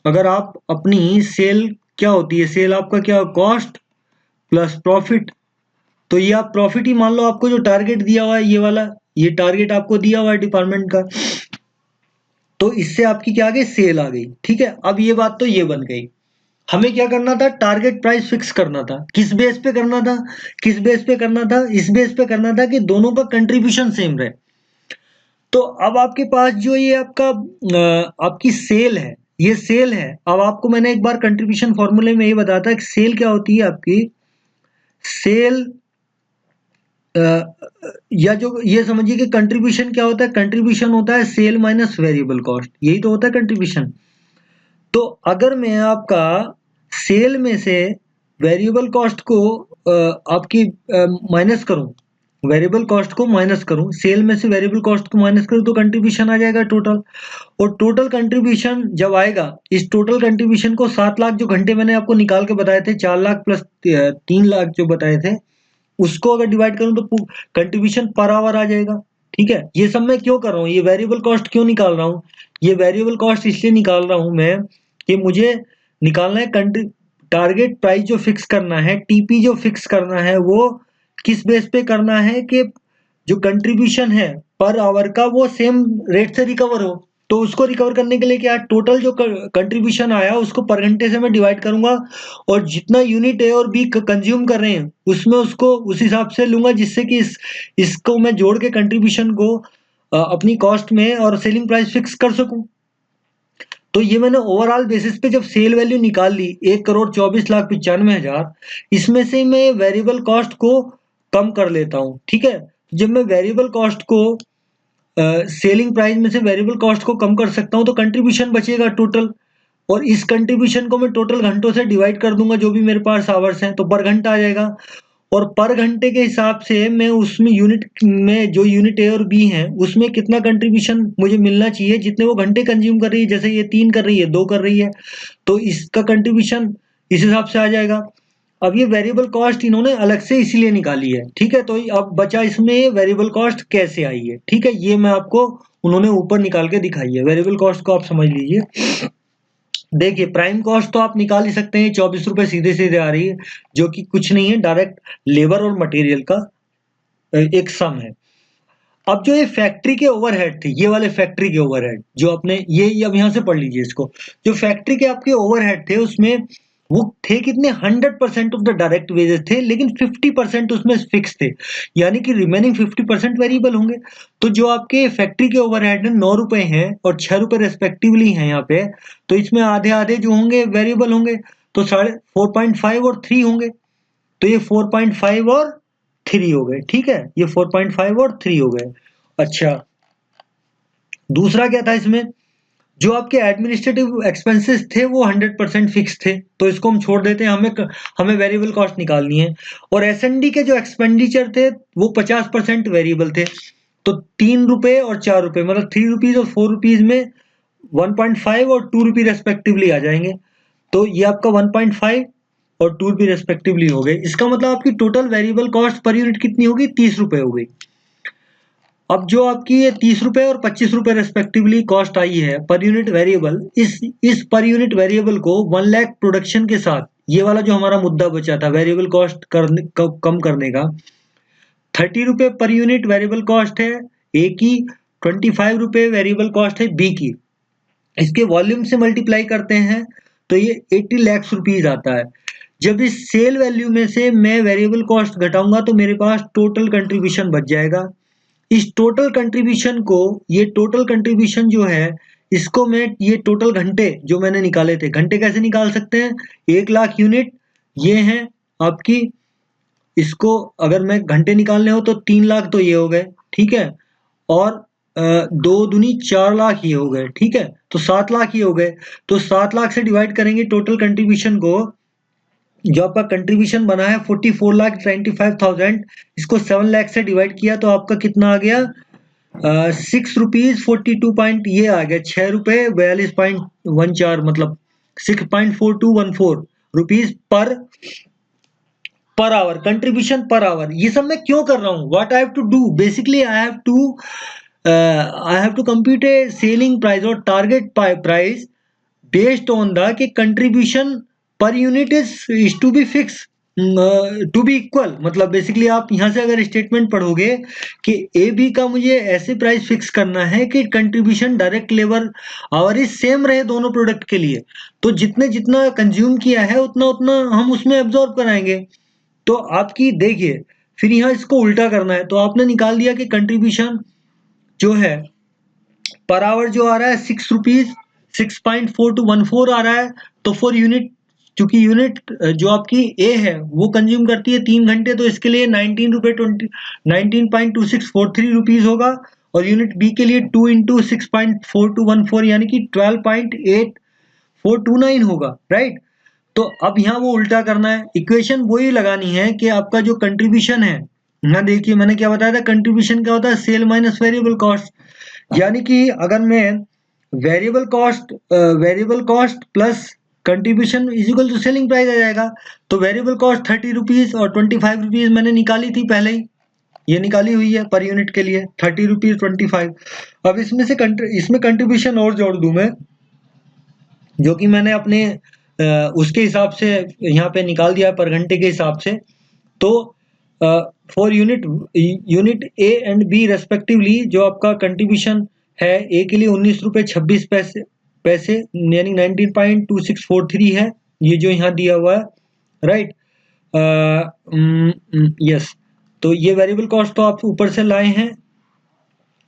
अगर आप अपनी सेल क्या होती है, सेल आपका क्या, कॉस्ट प्लस प्रॉफिट, तो ये आप प्रॉफिट ही मान लो, आपको जो टारगेट दिया हुआ है ये वाला, ये टारगेट आपको दिया हुआ है डिपार्टमेंट का, तो इससे आपकी क्या आ गई, सेल आ गई, ठीक है। अब ये बात तो ये बन गई, हमें क्या करना था, टारगेट प्राइस फिक्स करना था, किस बेस पे करना था, किस बेस पे करना था, इस बेस पे करना था कि दोनों का कंट्रीब्यूशन सेम रहे। तो अब आपके पास जो ये आपकी सेल है, ये सेल है। अब आपको मैंने एक बार कंट्रीब्यूशन फॉर्मूले में ये बताया था कि सेल क्या होती है आपकी, सेल या जो ये समझिए कि कंट्रीब्यूशन क्या होता है, कंट्रीब्यूशन होता है सेल माइनस वेरिएबल कॉस्ट, यही तो होता है कंट्रीब्यूशन। तो अगर मैं आपका सेल में से वेरिएबल कॉस्ट को आपकी माइनस करूं, वेरिएबल कॉस्ट को माइनस करूं, सेल में से वेरिएबल कॉस्ट को माइनस करूं, तो कंट्रीब्यूशन आ जाएगा टोटल। और टोटल कंट्रीब्यूशन जब आएगा, इस टोटल कंट्रीब्यूशन को 7 लाख जो घंटे मैंने आपको निकाल के बताए थे, 4 लाख प्लस 3 लाख जो बताए थे, उसको अगर डिवाइड करूं तो कंट्रीब्यूशन पर आवर आ जाएगा। ठीक है, ये सब मैं क्यों कर रहा हूँ, ये वेरिएबल कॉस्ट क्यों निकाल रहा हूँ, ये वेरिएबल कॉस्ट इसलिए निकाल रहा हूँ मैं कि मुझे निकालना है कंट्री टारगेट प्राइस जो फिक्स करना है, टीपी जो फिक्स करना है, वो किस बेस पे करना है कि जो कंट्रीब्यूशन है पर आवर का वो सेम रेट से रिकवर हो। तो उसको रिकवर करने के लिए क्या, टोटल जो कंट्रीब्यूशन आया उसको पर घंटे से मैं डिवाइड करूंगा, और जितना यूनिट ए और बी कंज्यूम कर रहे हैं उसमें उसको उस हिसाब से लूंगा, जिससे कि इसको मैं जोड़ के कंट्रीब्यूशन को अपनी कॉस्ट में और सेलिंग प्राइस फिक्स कर सकूं। तो ये मैंने ओवरऑल बेसिस पे जब सेल वैल्यू निकाल ली 1,24,95,000, इसमें से मैं वेरिएबल कॉस्ट को कम कर लेता हूँ। ठीक है, जब मैं वेरिएबल कॉस्ट को सेलिंग प्राइस में से वेरिएबल कॉस्ट को कम कर सकता हूँ तो कंट्रीब्यूशन बचेगा टोटल, और इस कंट्रीब्यूशन को मैं टोटल घंटों से डिवाइड कर दूंगा, जो भी मेरे पास आवर्स हैं, तो पर घंटा आ जाएगा। और पर घंटे के हिसाब से मैं उसमें यूनिट में जो यूनिट ए और बी हैं उसमें कितना कंट्रीब्यूशन मुझे मिलना चाहिए, जितने वो घंटे कंज्यूम कर रही है, जैसे ये 3 कर रही है, 2 कर रही है, तो इसका कंट्रीब्यूशन इस हिसाब से आ जाएगा। अब ये वेरिएबल कॉस्ट इन्होंने अलग से इसीलिए निकाली है। ठीक है, तो अब बचा इसमें वेरिएबल कॉस्ट कैसे आई है। ठीक है, ये मैं आपको उन्होंने ऊपर निकाल के दिखाई है। वेरिएबल कॉस्ट को आप समझ लीजिए। देखिए, प्राइम कॉस्ट तो आप निकाल ही सकते हैं, 24 रुपए सीधे सीधे आ रही है, जो कि कुछ नहीं है, डायरेक्ट लेबर और मटेरियल का एक सम है। अब जो ये फैक्ट्री के ओवरहेड थे, ये वाले फैक्ट्री के ओवरहेड जो अपने ये अब यहाँ से पढ़ लीजिए इसको, जो फैक्ट्री के आपके ओवरहेड थे उसमें वो थे कितने, 100% ऑफ द डायरेक्ट वेजेस थे, लेकिन 50% उसमें फिक्स थे, यानी कि रिमेनिंग 50% वेरिएबल होंगे। तो जो आपके फैक्ट्री के ओवरहेड 9 रुपए हैं और 6 रुपए रेस्पेक्टिवली हैं यहाँ पे, तो इसमें आधे आधे जो होंगे वेरिएबल होंगे, तो 4.5 और 3 होंगे, तो ये 4.5 और 3 हो गए। ठीक है, ये 4.5 और 3 हो गए। अच्छा, दूसरा क्या था इसमें, जो आपके एडमिनिस्ट्रेटिव एक्सपेंसेस थे वो 100% फिक्स थे, तो इसको हम छोड़ देते हैं, हमें वेरिएबल कॉस्ट निकालनी है। और एसएनडी के जो एक्सपेंडिचर थे वो 50% वेरिएबल थे, तो 3 रुपए और 4 रुपए, मतलब 3 रुपीज और 4 रुपीज में 1.5 और 2 रुपी रेस्पेक्टिवली आ जाएंगे। तो ये आपका 1.5 और 2 रुपी रेस्पेक्टिवली हो गए। इसका मतलब आपकी total variable cost per unit कितनी होगी, 30 रुपए हो गई। अब जो आपकी ये 30 रुपए और 25 रुपए रेस्पेक्टिवली कॉस्ट आई है पर यूनिट वेरिएबल, इस पर यूनिट वेरिएबल को 1 लाख प्रोडक्शन के साथ, ये वाला जो हमारा मुद्दा बचा था वेरिएबल कॉस्ट कम करने का, 30 रुपए पर यूनिट वेरिएबल कॉस्ट है ए की, 25 रुपए वेरिएबल कॉस्ट है बी की। इसके वॉल्यूम से मल्टीप्लाई करते हैं तो ये 80 लाख रुपीज आता है। जब इस सेल वैल्यू में से मैं वेरिएबल कॉस्ट घटाऊंगा तो मेरे पास टोटल कंट्रीब्यूशन बच जाएगा। इस टोटल कंट्रीब्यूशन को, ये टोटल कंट्रीब्यूशन जो है, इसको मैं, ये टोटल घंटे जो मैंने निकाले थे, घंटे कैसे निकाल सकते हैं, 1 लाख यूनिट ये हैं आपकी, इसको अगर मैं घंटे निकालने हो तो 3 लाख तो ये हो गए। ठीक है, और 2 दूनी 4 लाख ये हो गए। ठीक है, तो 7 लाख ये हो गए। तो 7 लाख से डिवाइड करेंगे टोटल कंट्रीब्यूशन को, जो आपका कंट्रीब्यूशन बना है 44,95,000, इसको 7 लाख से डिवाइड किया तो आपका कितना आ गया, 6 रुपीज 42 पॉइंट, ये आ गया 6 रुपए 42.14, मतलब 6.4214 rupees per hour, contribution per hour. ये सब मैं क्यों कर रहा हूँ, what I have to do, basically I have to compute a selling price और target price based on the कि contribution per unit is to be fix, to be equal. मतलब बेसिकली आप यहाँ से अगर स्टेटमेंट पढ़ोगे कि ए बी का मुझे ऐसे प्राइस फिक्स करना है कि contribution direct labour hour is same रहे दोनों प्रोडक्ट के लिए, तो जितने जितना कंज्यूम किया है उतना उतना हम उसमें एब्जॉर्ब कराएंगे। तो आपकी देखिए, फिर यहाँ इसको उल्टा करना है, तो आपने निकाल दिया कि कंट्रीब्यूशन जो है पर आवर जो आ रहा है 6 रुपीज 6.4214 आ रहा है, तो फॉर यूनिट चूंकि यूनिट जो आपकी ए है वो कंज्यूम करती है 3 घंटे, तो इसके लिए 19.2643 रुपीज होगा, और यूनिट बी के लिए 2 इंटू 6.4214 यानी कि 12.8429 होगा, राइट। तो अब यहाँ वो उल्टा करना है, इक्वेशन वही लगानी है कि आपका जो कंट्रीब्यूशन है, यहाँ देखिए मैंने क्या बताया था, कंट्रीब्यूशन क्या होता है, सेल माइनस वेरिएबल कॉस्ट, यानी कि अगर मैं variable cost plus contribution is equal to selling price आ जाएगा। तो वेरिएबल कॉस्ट 30 रुपीज और 25 रुपीज मैंने निकाली थी पहले ही, ये निकाली हुई है पर यूनिट के लिए 30 रुपीज 25। अब इसमें से इसमें कंट्रीब्यूशन और जोड़ दूं मैं, जो कि मैंने अपने उसके हिसाब से यहाँ पे निकाल दिया पर घंटे के हिसाब से। तो for unit A and B respectively जो आपका कंट्रीब्यूशन है, ए के लिए 19 रुपये 26 पैसे यानी 19.2643 है, ये जो यहाँ दिया हुआ है, राइट। यस, तो ये वेरिएबल कॉस्ट तो आप ऊपर से लाए हैं,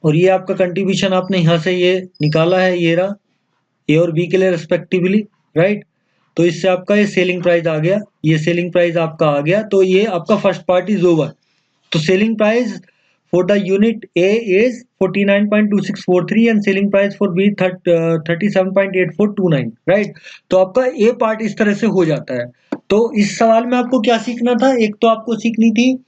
और ये आपका कंट्रीब्यूशन आपने यहाँ से ये निकाला है, ये रहा ए और बी के लिए रेस्पेक्टिवली, राइट। तो इससे आपका ये सेलिंग प्राइस आ गया, ये सेलिंग प्राइस आपका आ गया, तो ये आपका फर्स्ट पार्ट इज ओवर। तो selling price for the unit A is 49.2643 and selling price for B 37.8429, right. तो आपका ए पार्ट इस तरह से हो जाता है। तो इस सवाल में आपको क्या सीखना था, एक तो आपको सीखनी थी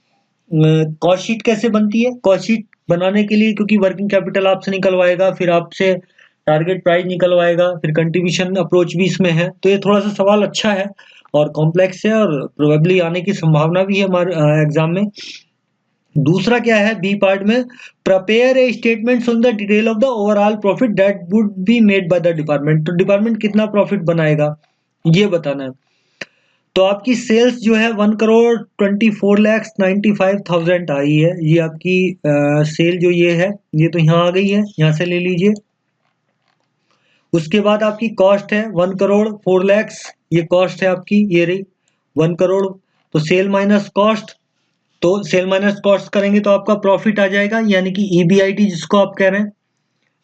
कॉस्ट शीट कैसे बनती है। कॉस्ट शीट बनाने के लिए, क्योंकि वर्किंग कैपिटल आपसे निकलवाएगा, फिर आपसे टारगेट प्राइस निकलवाएगा, फिर कंट्रीब्यूशन अप्रोच भी इसमें है, तो ये थोड़ा सा सवाल अच्छा है और कॉम्प्लेक्स है और प्रोबेबली आने की संभावना भी है हमारे एग्जाम में। दूसरा क्या है बी पार्ट में, prepare a statement on the detail of the overall profit that would be made by the department. तो डिपार्टमेंट कितना प्रॉफिट बनाएगा ये बताना है। तो आपकी सेल्स जो है 1,24,95,000 आई है, ये आपकी सेल जो ये है, ये तो यहाँ आ गई है, यहाँ से ले लीजिए। उसके बाद आपकी कॉस्ट है 1,04,00,000, ये कॉस्ट है आपकी, ये रही 1 करोड़। तो सेल माइनस कॉस्ट, तो सेल माइनस कॉस्ट करेंगे तो आपका प्रॉफिट आ जाएगा, यानी कि ईबीआईटी जिसको आप कह रहे हैं,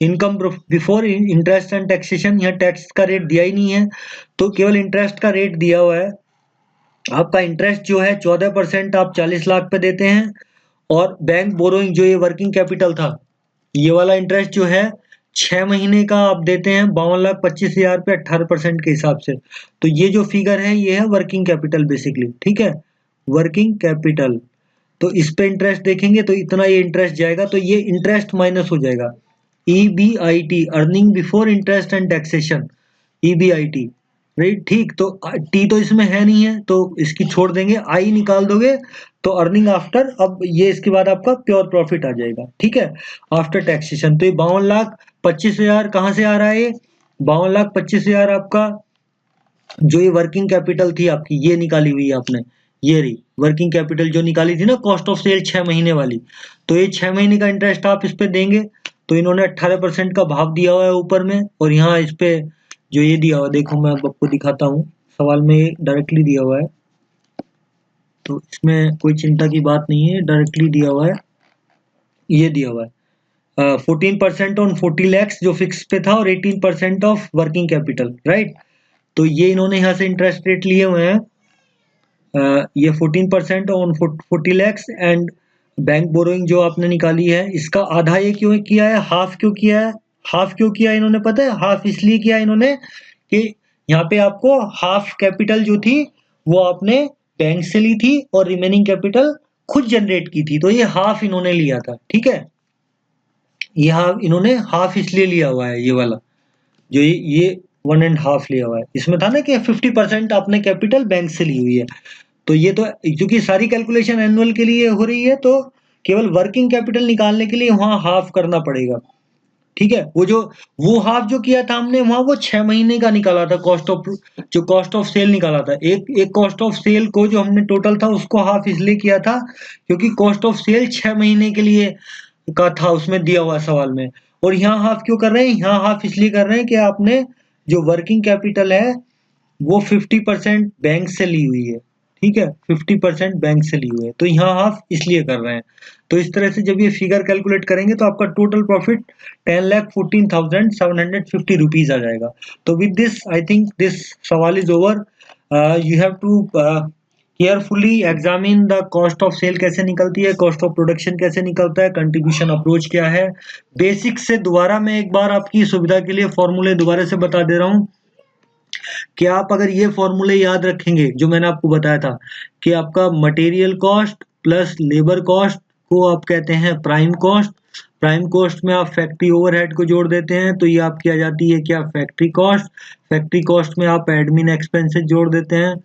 income before interest and taxation. यहाँ टैक्स का रेट दिया ही नहीं है, तो केवल इंटरेस्ट का रेट दिया हुआ है। आपका इंटरेस्ट जो है 14% आप 40 लाख पे देते हैं, और बैंक बोरोइंग जो ये वर्किंग कैपिटल था, ये वाला इंटरेस्ट जो है 6 महीने का आप देते हैं 52,25,000 पे 18% के हिसाब से। तो ये जो फिगर है ये है वर्किंग कैपिटल बेसिकली, ठीक है, वर्किंग कैपिटल। तो इस पे इंटरेस्ट देखेंगे तो इतना ये इंटरेस्ट जाएगा, तो ये इंटरेस्ट माइनस हो जाएगा, EBIT, earning before interest and taxation, EBIT, right. ठीक, तो टी तो इसमें है नहीं है तो इसकी छोड़ देंगे, आई निकाल दोगे तो अर्निंग आफ्टर, अब ये इसके बाद आपका प्योर प्रॉफिट आ जाएगा, ठीक है, आफ्टर टैक्सेशन। तो ये 52,25,000 कहाँ से आ रहा है, ये 52,25,000 आपका जो ये वर्किंग कैपिटल थी आपकी, ये निकाली हुई है आपने, ये रही वर्किंग कैपिटल जो निकाली थी ना, कॉस्ट ऑफ सेल 6 महीने वाली। तो ये 6 महीने का इंटरेस्ट आप इस पे देंगे, तो इन्होंने 18% का भाव दिया हुआ है ऊपर में, और यहाँ इस पे जो ये दिया हुआ है, देखो मैं आपको दिखाता हूँ, सवाल में डायरेक्टली दिया हुआ है, तो इसमें कोई चिंता की बात नहीं है, डायरेक्टली दिया हुआ है, ये दिया हुआ है 14% ऑन 40 lakhs जो फिक्स पे था, और 18% ऑफ वर्किंग कैपिटल, राइट। तो ये इन्होंने यहाँ से इंटरेस्ट रेट लिए हुए हैं, ये 14% on 40 lakhs and bank borrowing जो आपने निकाली है, इसका आधा ये क्यों किया है, हाफ क्यों किया है, हाफ क्यों किया इन्होंने पता है, हाफ इसलिए किया इन्होंने कि यहाँ पे आपको हाफ कैपिटल जो थी वो आपने बैंक से ली थी और रिमेनिंग कैपिटल खुद जनरेट की थी, तो ये हाफ इन्होंने लिया था, ठीक है। ये हाफ इन्होंने हाफ इसलिए लिया हुआ है, ये वाला जो ये 1.5 लिया हुआ है, इसमें था ना कि 50% आपने कैपिटल बैंक से ली हुई है। तो ये तो क्योंकि सारी कैलकुलेशन एनुअल के लिए हो रही है, तो केवल वर्किंग कैपिटल निकालने के लिए वहां हाफ करना पड़ेगा, ठीक है। वो हाफ जो किया था हमने वहां, वो 6 महीने का निकाला था, कॉस्ट ऑफ सेल निकाला था, एक कॉस्ट ऑफ सेल को जो हमने टोटल था उसको हाफ इसलिए किया था क्योंकि कॉस्ट ऑफ सेल 6 महीने के लिए का था उसमें दिया हुआ सवाल में। और यहाँ हाफ क्यों कर रहे हैं, यहाँ हाफ इसलिए कर रहे हैं कि आपने जो वर्किंग कैपिटल है वो 50% बैंक से ली हुई है, ठीक है, 50% बैंक से ली हुई है, तो यहाँ हाफ इसलिए कर रहे हैं। तो इस तरह से जब ये फिगर कैलकुलेट करेंगे तो आपका टोटल प्रॉफिट 10,14,750 रुपीज आ जाएगा। तो with this I think this सवाल is over. You have to carefully examine the cost of sale कैसे निकलती है, कॉस्ट ऑफ प्रोडक्शन कैसे निकलता है, कंट्रीब्यूशन अप्रोच क्या है। बेसिक से दोबारा मैं एक बार आपकी सुविधा के लिए फॉर्मूले दोबारा से बता दे रहा हूँ कि आप अगर ये फॉर्मूले याद रखेंगे जो मैंने आपको बताया था कि आपका material cost plus labour cost को आप कहते हैं प्राइम कॉस्ट। प्राइम कॉस्ट में आप फैक्ट्री ओवरहेड को जोड़ देते हैं तो ये आपकी आ जाती है क्या, फैक्ट्री कॉस्ट। फैक्ट्री कॉस्ट में आप एडमिन एक्सपेंसेस जोड़ देते हैं,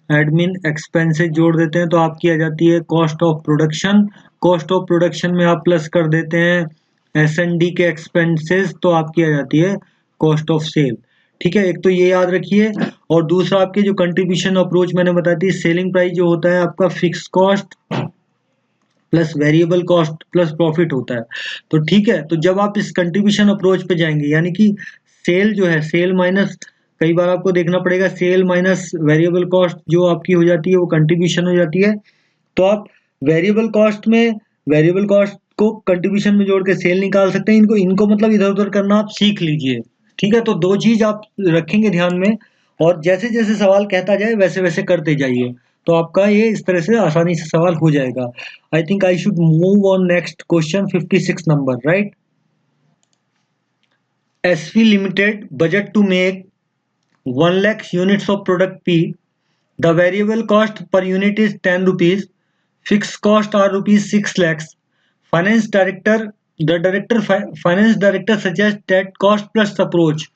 एडमिन एक्सपेंसेस जोड़ देते हैं तो आपकी आ जाती है cost of production. Cost of production में आप प्लस कर देते हैं S&D के एक्सपेंसेस तो आपकी आ जाती है कॉस्ट ऑफ सेल। ठीक है, एक तो ये याद रखिए। और दूसरा आपके जो कंट्रीब्यूशन अप्रोच मैंने बताई थी, सेलिंग प्राइस जो होता है आपका fix cost plus variable cost plus profit होता है। तो ठीक है, तो जब आप इस कंट्रीब्यूशन अप्रोच पे जाएंगे यानी कि सेल जो है, सेल माइनस, कई बार आपको देखना पड़ेगा सेल माइनस वेरिएबल कॉस्ट जो आपकी हो जाती है वो कंट्रीब्यूशन हो जाती है। तो आप वेरिएबल कॉस्ट में वेरिएबल कॉस्ट को कंट्रीब्यूशन में जोड़ के सेल निकाल सकते हैं। इनको मतलब इधर उधर करना आप सीख लीजिए। ठीक है, तो दो चीज आप रखेंगे ध्यान में और जैसे जैसे सवाल कहता जाए वैसे वैसे करते जाइए तो आपका ये इस तरह से आसानी से सवाल हो जाएगा। I think I should move on next question 56 number, right. SV Limited budget to make 1 lakh units of product P. The variable cost per unit is 10 rupees. Fixed cost are rupees 6 lakhs. Finance director, finance director suggests that cost plus approach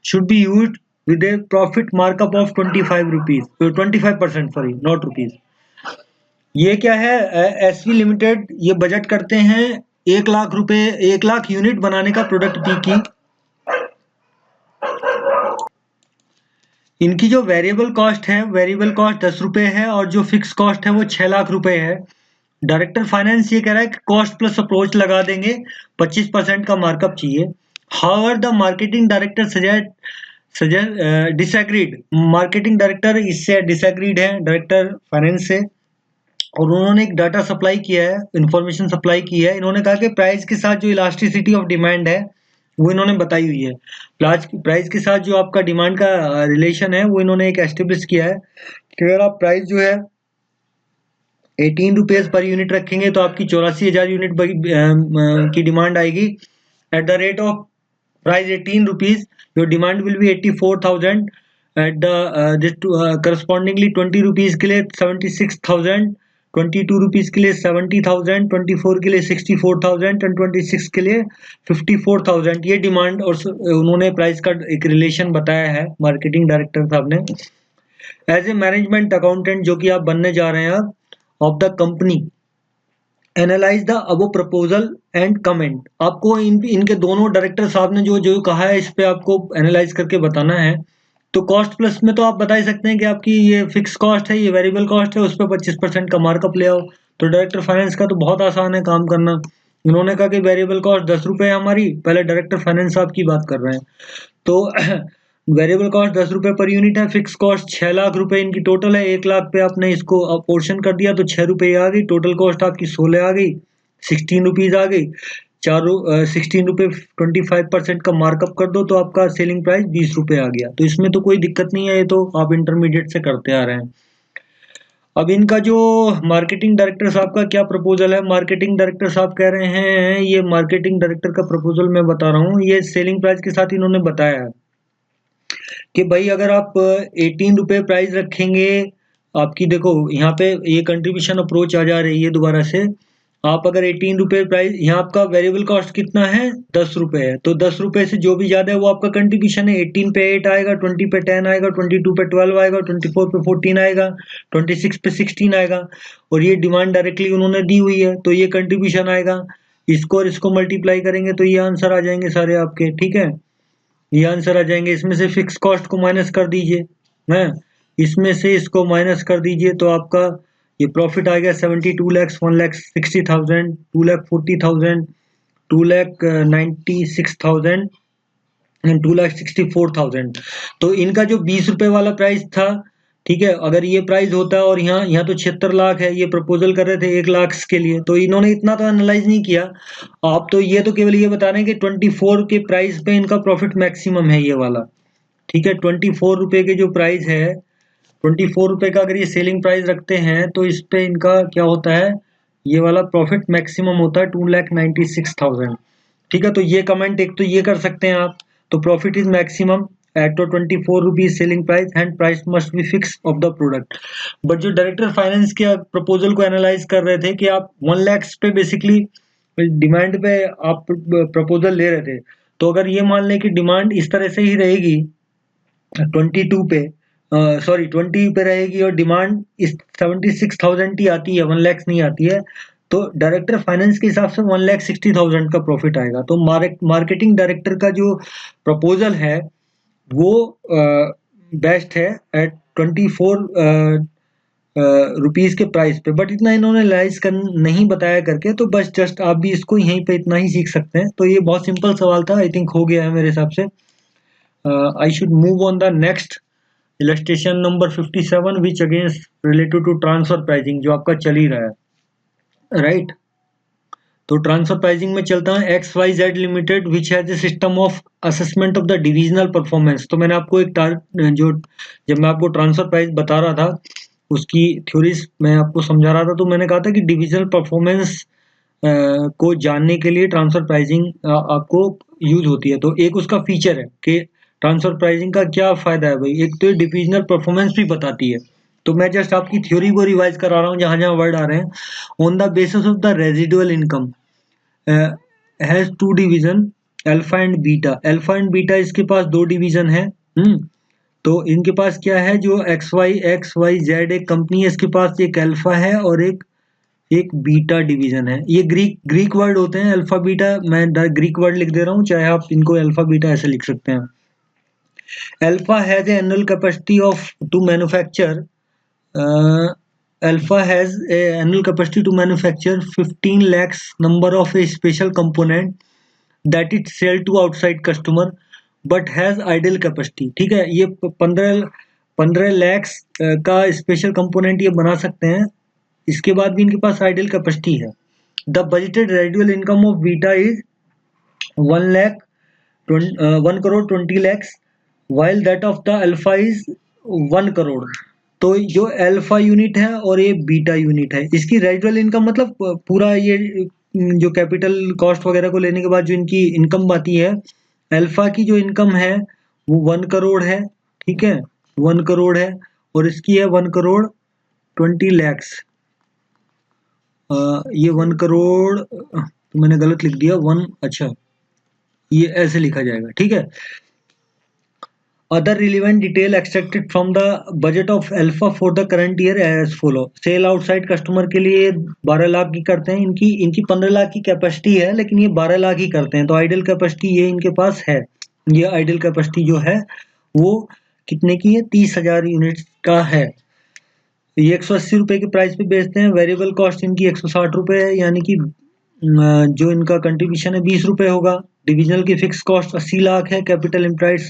should be used with a profit markup of 25 rupees, 25%, sorry, not rupees. ये क्या है, SV limited ये budget करते हैं 1 लाख रुपए, 1 lakh unit बनाने का product P की। इनकी जो वेरिएबल कॉस्ट है, वेरिएबल कॉस्ट 10 रुपए है और जो फिक्स कॉस्ट है वो 6 लाख रुपए है। डायरेक्टर फाइनेंस ये कह रहा है कि कॉस्ट प्लस अप्रोच लगा देंगे, 25% का मार्कअप चाहिए। However the marketing director suggest disagreed, marketing director इससे डिसएग्रीड है डायरेक्टर फाइनेंस से, और उन्होंने एक डाटा सप्लाई किया है, इंफॉर्मेशन सप्लाई की है। इन्होंने कहा कि प्राइस के साथ जो इलास्टिसिटी ऑफ डिमांड है वो इन्होंने बताई हुई है। प्राइस के साथ जो आपका डिमांड का रिलेशन है वो इन्होंने एक एस्टेब्लिश किया है कि अगर आप प्राइस जो है 18 रुपीज पर यूनिट रखेंगे तो आपकी 84,000 यूनिट की डिमांड आएगी। At the rate of price 18 rupees your demand will be 84,000। At the correspondingly 20 rupees के लिए 76,000, 22 रुपीज के लिए 70,000, 24 के लिए 64,000 एंड 26 के लिए 54,000 ये डिमांड। और उन्होंने प्राइस का एक रिलेशन बताया है मार्केटिंग डायरेक्टर साहब ने। एज ए मैनेजमेंट अकाउंटेंट जो कि आप बनने जा रहे हैं of the company, analyse the above proposal and comment. आपको इनके दोनों डायरेक्टर साहब ने जो जो कहा है इस पे आपको एनालाइज करके बताना है। तो कॉस्ट प्लस में तो आप बता ही सकते हैं कि आपकी ये फिक्स कॉस्ट है, ये वेरिएबल कॉस्ट है, उस पर 25% का मार्कअप ले आओ। तो डायरेक्टर फाइनेंस का तो बहुत आसान है काम करना। इन्होंने कहा कि वेरिएबल कॉस्ट 10 रुपए है हमारी, पहले डायरेक्टर फाइनेंस साहब की बात कर रहे हैं। तो वेरिएबल कॉस्ट 10 रुपए पर यूनिट है, फिक्स कॉस्ट 6 लाख रुपए इनकी टोटल है। 1 लाख पे आपने इसको पोर्शन कर दिया तो 6 रुपए आ गई, टोटल कॉस्ट आपकी 16 आ गई, 16 रुपीज आ गई। 16 रुपए 25% का मार्कअप कर दो तो आपका सेलिंग प्राइस 20 रुपए आ गया। तो इसमें तो कोई दिक्कत नहीं है, ये तो आप इंटरमीडिएट से करते आ रहे हैं। अब इनका जो मार्केटिंग डायरेक्टर साहब का क्या प्रपोजल है, मार्केटिंग डायरेक्टर साहब कह रहे हैं, ये मार्केटिंग डायरेक्टर का प्रपोजल मैं बता रहा हूँ, ये सेलिंग प्राइस के साथ इन्होंने बताया है कि भाई अगर आप 18 रुपए प्राइस रखेंगे, आपकी देखो यहाँ पे ये कंट्रीब्यूशन अप्रोच आ जा रही है दोबारा से। आप अगर 18 रुपए प्राइस, यहाँ आपका वेरिएबल कॉस्ट कितना है 10 रुपए है, तो 10 रुपए से जो भी ज्यादा है वो आपका कंट्रीब्यूशन है। 18 पे 8 आएगा, 20 पे 10 आएगा, 22 पे 12 आएगा, 24 पे 14 आएगा, 26 पे 16 आएगा। और ये डिमांड डायरेक्टली उन्होंने दी हुई है तो ये कंट्रीब्यूशन आएगा। इसको और इसको मल्टीप्लाई करेंगे तो ये आंसर आ जाएंगे सारे आपके। ठीक है, ये आंसर आ जाएंगे। इसमें से फिक्स कॉस्ट को माइनस कर दीजिए, है इसमें से इसको माइनस कर दीजिए तो आपका ये प्रॉफिट आ गया 72 लैक्स, 1,60,000, 2,40,000, 2,96,000 एंड 2,64,000। तो इनका जो 20 रुपए वाला प्राइस था, ठीक है, अगर ये प्राइस होता और यहाँ तो 76 लाख है, ये प्रपोजल कर रहे थे 1 लाख के लिए, तो इन्होंने इतना तो एनालाइज नहीं किया। आप तो ये तो केवल ये बता रहे हैं कि 24 के प्राइस पे इनका प्रॉफिट मैक्सिमम है ये वाला। ठीक है, 24 रुपए के जो प्राइस है, ₹24 का अगर ये सेलिंग प्राइस रखते हैं तो इस पे इनका क्या होता है, ये वाला प्रॉफिट मैक्सिमम होता है 2,96,000। ठीक है, तो ये कमेंट एक तो ये कर सकते हैं आप, तो profit is maximum at ₹24 selling price and price must be fix of the product. But जो डायरेक्टर फाइनेंस के प्रपोजल को एनालाइज कर रहे थे कि आप 1 लाख पे बेसिकली डिमांड पे आप प्रपोजल ले रहे थे, तो अगर ये मान लें कि डिमांड इस तरह से ही रहेगी 22 पे, सॉरी 20 पे रहेगी और डिमांड इस 76,000 ही आती है, 1 लाख नहीं आती है, तो डायरेक्टर फाइनेंस के हिसाब से 1,60,000 का प्रॉफिट आएगा। तो मार्केटिंग डायरेक्टर का जो प्रपोजल है वो बेस्ट है एट 24 रुपीज के प्राइस पे, बट इतना इन्होंने लाइज कर नहीं बताया करके, तो बस जस्ट आप भी इसको यहीं पे इतना ही सीख सकते हैं। तो ये बहुत सिंपल सवाल था, आई थिंक हो गया है मेरे हिसाब से। I should move on the next illustration number 57 which against related to transfer pricing, जो आपका चल ही रहा है, राइट। तो ट्रांसफर प्राइसिंग में चलता है XYZ limited which has a system of assessment of the divisional performance. तो मैंने आपको एक जो जब मैं आपको ट्रांसफर प्राइस बता रहा था उसकी थ्योरीज मैं आपको समझा रहा था, तो मैंने कहा था कि डिविजनल परफॉर्मेंस को जानने के लिए ट्रांसफर प्राइसिंग आपको यूज होती है। तो एक उसका फीचर है कि ट्रांसफर प्राइसिंग का क्या फायदा है भाई, एक तो डिविजनल परफॉर्मेंस भी बताती है। तो मैं जस्ट आपकी थ्योरी को रिवाइज करा रहा हूँ जहाँ जहाँ वर्ड आ रहे हैं। On the basis of the residual income has 2 division alpha and beta. Alpha and beta इसके पास 2 डिवीजन है। तो इनके पास क्या है, जो XYZ एक कंपनी है, इसके पास एक अल्फा है और एक बीटा डिवीजन है। ये ग्रीक वर्ड होते हैं अल्फा बीटा, मैं ग्रीक वर्ड लिख दे रहा हूँ, चाहे आप इनको अल्फा बीटा ऐसे लिख सकते हैं। Alpha has a annual capacity of to manufacture Alpha has a annual capacity to manufacture 15 lakhs number of a special component that it sell to outside customer but has idle capacity। ठीक है, ये 15 lakhs का special component ये बना सकते हैं, इसके बाद भी इनके पास आइडल कैपेसिटी है। The budgeted residual income of beta is 1 crore 20 lakhs while that of the alpha is 1 crore। तो जो अल्फा यूनिट है और ये बीटा यूनिट है, इसकी रेजिडुअल इनकम मतलब पूरा ये जो कैपिटल कॉस्ट वगैरह को लेने के बाद जो इनकी इनकम आती है, अल्फा की जो इनकम है वो 1 करोड़ है। ठीक है, 1 करोड़ है और इसकी है 1 करोड़ 20 लैक्स। ये 1 करोड़ तो मैंने गलत लिख दिया, 1, अच्छा ये ऐसे लिखा जाएगा। ठीक है, Other relevant detail extracted from the budget of Alpha for the current year as follow। Sale outside customer के लिए 12 लाख की करते हैं, इनकी 15 लाख की कैपेसिटी है लेकिन ये 12 लाख ही करते हैं। तो आइडल कैपेसिटी ये इनके पास है, ये आइडल कैपेसिटी जो है वो कितने की है, 30,000 यूनिट का है। ये 180 रुपए के प्राइस पे बेचते हैं। वेरिएबल कॉस्ट इनकी 160 रुपए है, यानी कि जो इनका कंट्रीब्यूशन है 20 रुपए होगा। डिविजनल की फिक्स कॉस्ट 80 लाख है, कैपिटल एम्प्लॉयड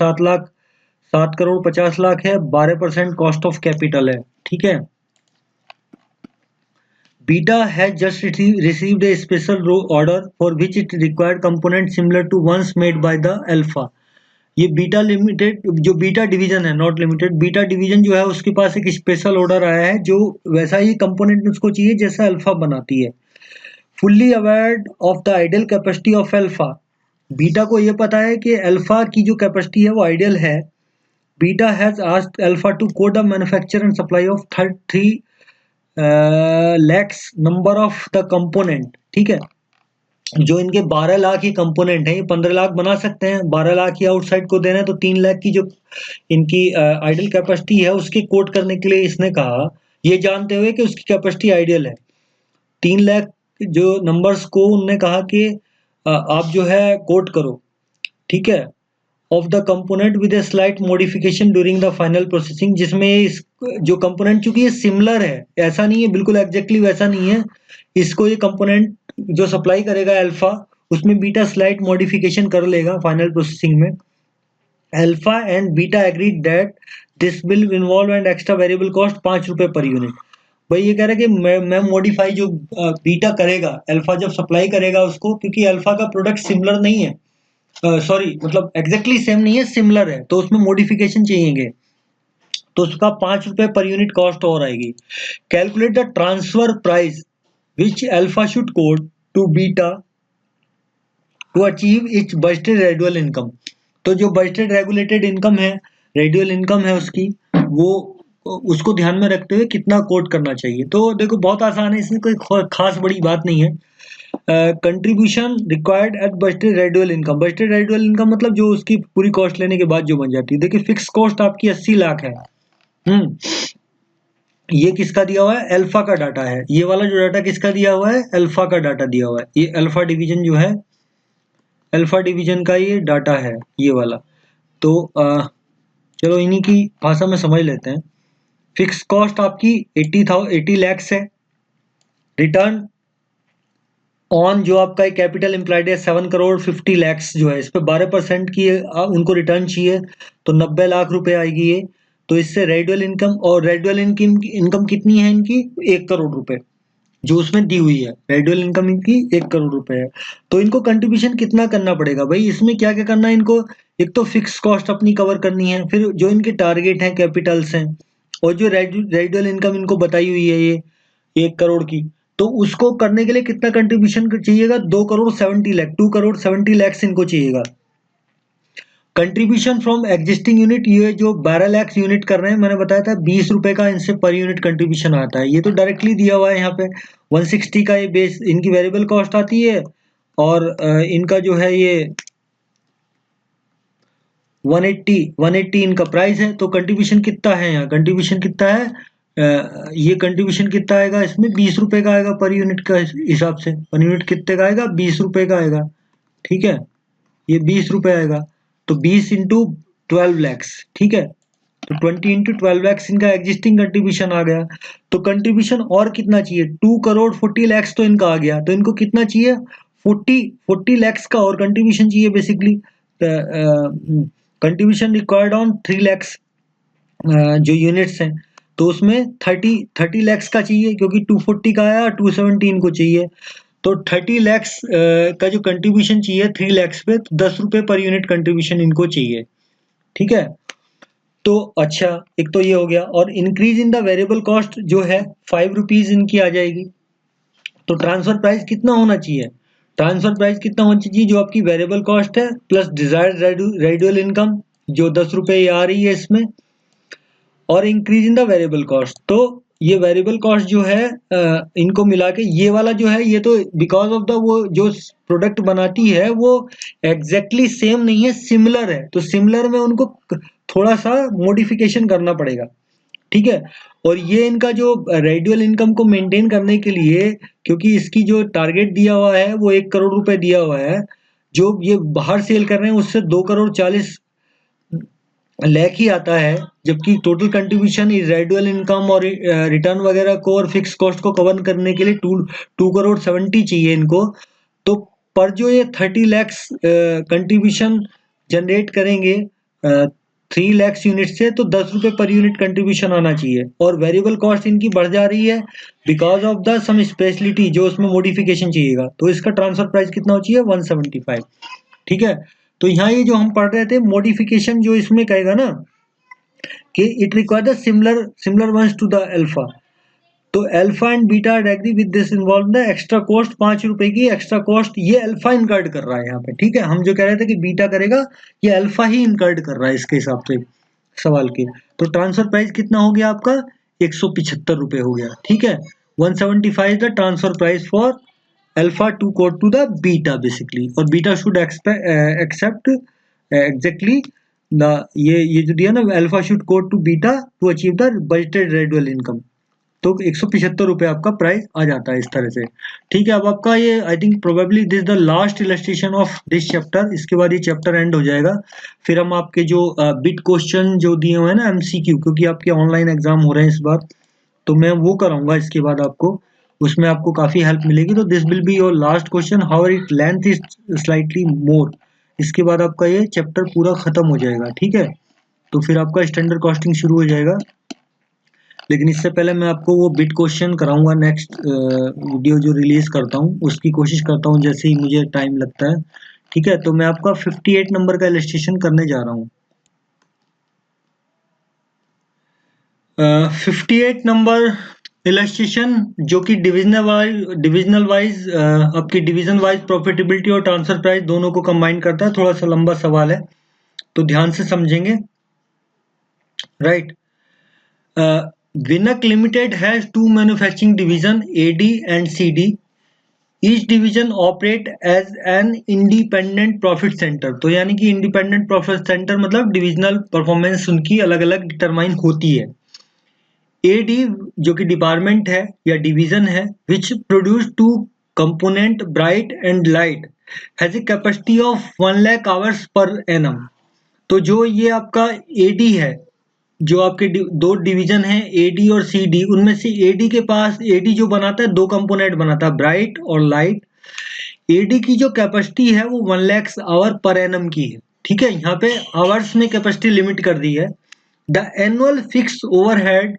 7 करोड़ 50 लाख है, 12% कॉस्ट ऑफ कैपिटल है। ठीक है, Beta has just received a special order for which it required component similar to ones made by the Alpha. ये बीटा लिमिटेड जो बीटा डिवीजन है, नॉट लिमिटेड, बीटा डिवीजन जो है उसके पास एक स्पेशल ऑर्डर आया है जो वैसा ही कंपोनेंट उसको चाहिए जैसा अल्फा बनाती है। Fully aware of the ideal capacity of alpha, beta को ये पता है कि अल्फा की जो कैपेसिटी है वो आइडियल है। Beta has asked alpha to code the manufacture and supply of 3 lakhs number of the component. ठीक है, जो इनके 12 लाख ही कंपोनेंट हैं, ये 15 लाख बना सकते हैं, 12 लाख ही आउटसाइड को देना है, तो 3 लाख की जो इनकी आइडियल कैपेसिटी है उसके कोट करने के लिए इसने कहा, ये जानते हुए कि उसकी कैपेसिटी आइडियल है। 3 लाख जो नंबर्स को उन्होंने कहा कि आप जो है कोट करो। ठीक है, of the component with a slight modification during the final processing, जिसमें इस जो कंपोनेंट चूंकि ये सिमिलर है, ऐसा नहीं है बिल्कुल एग्जैक्टली वैसा नहीं है, इसको ये कंपोनेंट जो सप्लाई करेगा अल्फा उसमें बीटा स्लाइट मॉडिफिकेशन कर लेगा फाइनल प्रोसेसिंग में। Alpha and beta agreed that this will involve and extra variable cost 5 रुपए पर यूनिट। भाई ये कह रहा है कि मैं मॉडिफाई जो बीटा करेगा अल्फा जब सप्लाई करेगा उसको, क्योंकि अल्फा का प्रोडक्ट सिमिलर नहीं है, सॉरी मतलब एग्जैक्टली सेम नहीं है, सिमिलर है, तो उसमें मॉडिफिकेशन चाहिएंगे। तो उसका 5 रुपए पर यूनिट कॉस्ट और आएगी। Calculate the transfer price which alpha should quote to beta to achieve its budgeted residual income. तो जो बजटेड रेगुलेटेड इनकम है, रेडुअल इनकम है उसकी, वो उसको ध्यान में रखते हुए कितना कोट करना चाहिए। तो देखो बहुत आसान है, इसमें कोई खास बड़ी बात नहीं है। Contribution required at budgeted residual income. Budgeted residual income मतलब जो उसकी पूरी कॉस्ट लेने के बाद जो बन जाती है। देखिए फिक्स कॉस्ट आपकी 80 लाख है। ये किसका दिया हुआ है? अल्फा का डाटा है। ये वाला जो डाटा किसका दिया हुआ है? अल्फा का डाटा दिया हुआ है। ये अल्फा डिवीजन जो है, अल्फा डिवीजन का ये डाटा है, ये वाला। तो चलो इन्हीं की भाषा में समझ लेते हैं। फिक्स कॉस्ट आपकी 80 लैक्स है। रिटर्न ऑन जो आपका एक कैपिटल एम्प्लॉयड है 7 करोड़ 50 लैक्स जो है, इस पे 12% की उनको रिटर्न चाहिए, तो 90 लाख रुपए आएगी ये। तो इससे रेडुअल इनकम, और रेडुअल इनकम कितनी है इनकी? 1 करोड़ रुपए जो उसमें दी हुई है। रेडुअल इनकम इनकी 1 करोड़ रुपए है। तो इनको कंट्रीब्यूशन कितना करना पड़ेगा भाई? इसमें क्या क्या करना है इनको? एक तो फिक्स कॉस्ट अपनी कवर करनी है, फिर जो इनके टारगेट हैं कैपिटल्स हैं, और जो रेडुअल इनकम इनको बताई हुई है ये 1 करोड़ की, तो उसको करने के लिए कितना कंट्रीब्यूशन चाहिएगा? 2 करोड़ 70 लाख, 2 करोड़ 70 लैक्स इनको चाहिएगा। कंट्रीब्यूशन फ्रॉम एग्जिस्टिंग यूनिट, ये जो 12 लाख यूनिट कर रहे हैं, मैंने बताया था 20 रुपए का इनसे पर यूनिट कंट्रीब्यूशन आता है। ये तो डायरेक्टली दिया हुआ है यहाँ पे। 160 का ये बेस इनकी वेरिएबल कॉस्ट आती है, और इनका जो है ये 180 इनका प्राइस है। तो कंट्रीब्यूशन कितना है यहाँ? कंट्रीब्यूशन कितना है? ये कंट्रीब्यूशन कितना आएगा इसमें? 20 रुपए का आएगा पर यूनिट का हिसाब से। पर यूनिट कितने का आएगा? 20 रुपए का आएगा। ठीक है, ये 20 रुपए आएगा। तो 20 इंटू 12 लैक्स, ठीक है, तो 20 इंटू 12 लैक्स इनका एग्जिस्टिंग कंट्रीब्यूशन आ गया। तो कंट्रीब्यूशन और कितना चाहिए? 2 करोड़ 40 लैक्स तो इनका आ गया। तो इनको कितना चाहिए? 40 लैक्स का और कंट्रीब्यूशन चाहिए basically. Contribution required on 3 lakhs जो यूनिट्स हैं, तो उसमें 30 लैक्स का चाहिए, क्योंकि 240 का आया, 270 इनको चाहिए। तो 30 लैक्स का जो कंट्रीब्यूशन चाहिए 3 लैक्स पे, तो 10 रुपए पर यूनिट कंट्रीब्यूशन इनको चाहिए। ठीक है, तो अच्छा, एक तो ये हो गया। और increase in the variable cost जो है 5 रुपीज इनकी आ जाएगी। तो ट्रांसफर प्राइस कितना होना चाहिए? ट्रांसफर प्राइस कितना होना चाहिए? जो आपकी वेरिएबल कॉस्ट है प्लस डिजायर्ड रेडुअल इनकम जो 10 रुपए आ रही है इसमें, और increase in the variable cost. तो ये वेरिएबल कॉस्ट जो है इनको मिला के ये वाला जो है, ये तो बिकॉज ऑफ द वो जो प्रोडक्ट बनाती है वो एग्जैक्टली सेम नहीं है, सिमिलर है। तो सिमिलर में उनको थोड़ा सा मॉडिफिकेशन करना पड़ेगा। ठीक है, और ये इनका जो रेडुअल इनकम को मेंटेन करने के लिए, क्योंकि इसकी जो टारगेट दिया हुआ है वो 1 करोड़ रुपए दिया हुआ है, जो ये बाहर सेल कर रहे हैं उससे 2 करोड़ 40 लैख ही आता है, जबकि टोटल कंट्रीब्यूशन इस रेडुअल इनकम और रिटर्न वगैरह को और फिक्स कॉस्ट को कवर करने के लिए 2 करोड़ 70 चाहिए इनको। तो पर जो ये 30 लैक्स कंट्रीब्यूशन जनरेट करेंगे 3 लैक्स यूनिट से, तो 10 रुपए पर यूनिट कंट्रीब्यूशन आना चाहिए। और वेरिएबल कॉस्ट इनकी बढ़ जा रही है because of the some speciality जो उसमें मॉडिफिकेशन चाहिएगा। तो इसका ट्रांसफर प्राइस कितना हो चाहिए? 175। ठीक है, तो यहाँ ये जो हम पढ़ रहे थे मॉडिफिकेशन, जो इसमें कहेगा ना कि it require the similar ones to the alpha. तो alpha and beta agree with this involve the extra cost, 5 रुपए की एक्स्ट्रा कॉस्ट ये अल्फा इनकर्ड कर रहा है यहाँ पे। ठीक है, हम जो कह रहे थे कि बीटा करेगा, ये अल्फा ही इनकर्ड कर रहा है इसके हिसाब से सवाल के। तो ट्रांसफर प्राइस कितना हो गया आपका? 175 रुपए हो गया। ठीक है, 175 is the transfer price for alpha to quote to the beta basically. और beta should accept exactly the ये जो दिया ना, alpha should quote to beta to achieve the budgeted residual income. तो 175 रुपए आपका प्राइस आ जाता है इस तरह से। ठीक है, अब आपका ये I think probably this the last illustration of this chapter. इसके बाद ये चैप्टर एंड हो जाएगा। फिर हम आपके जो बिट क्वेश्चन जो दिए हुए हैं ना एमसीक्यू, क्योंकि आपके ऑनलाइन एग्जाम हो रहे हैं इस बार, तो मैं वो कराऊंगा इसके बाद आपको, उसमें आपको काफी हेल्प मिलेगी। तो this will be your last question, how it length is slightly more. इसके बाद आपका ये चैप्टर पूरा खत्म हो जाएगा। ठीक है, तो फिर आपका स्टैंडर्ड कॉस्टिंग शुरू हो जाएगा। लेकिन इससे पहले मैं आपको वो बिट क्वेश्चन कराऊंगा नेक्स्ट वीडियो जो रिलीज करता हूँ, उसकी कोशिश करता हूँ जैसे ही मुझे टाइम लगता है। ठीक है, तो मैं आपका 58 नंबर का इलस्ट्रेशन करने जा रहा हूँ। 58 नंबर इलस्ट्रेशन जो कि डिविजनल वाइज आपकी डिवीजन वाइज प्रॉफिटेबिलिटी और ट्रांसफर प्राइस दोनों को कंबाइन करता है। थोड़ा सा लंबा सवाल है तो ध्यान से समझेंगे। राइट। विनक limited has two manufacturing division AD and CD। Each division operate as an independent profit centre. तो यानी कि इंडिपेंडेंट प्रॉफिट सेंटर मतलब डिविजनल परफॉर्मेंस उनकी अलग अलग डिटरमाइन होती है। AD जो कि डिपार्टमेंट है या डिवीजन है which produce two component Bright and Light has a capacity of 1 lakh hours per annum. तो जो ये आपका AD है, जो आपके दो डिवीजन है AD और CD, उनमें से AD के पास AD जो बनाता है दो कंपोनेंट बनाता है, ब्राइट और लाइट। AD की जो कैपेसिटी है वो 1 लाख आवर पर एनम की है। ठीक है, यहाँ पे आवर्स में कैपेसिटी लिमिट कर दी है। The annual fix overhead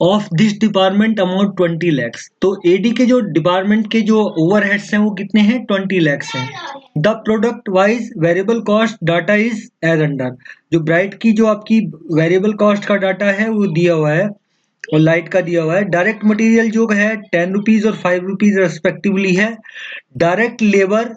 of this department amount 20 lakhs. तो AD के जो डिपार्टमेंट के जो ओवरहेड्स हैं वो कितने हैं, 20 लैक्स हैं। The product wise variable cost data is as under. जो ब्राइट की जो आपकी वेरिएबल कॉस्ट का डाटा है वो दिया हुआ है और लाइट का दिया हुआ है। डायरेक्ट मटेरियल जो है 10 रुपीज और 5 रुपीज रेस्पेक्टिवली है। Direct labour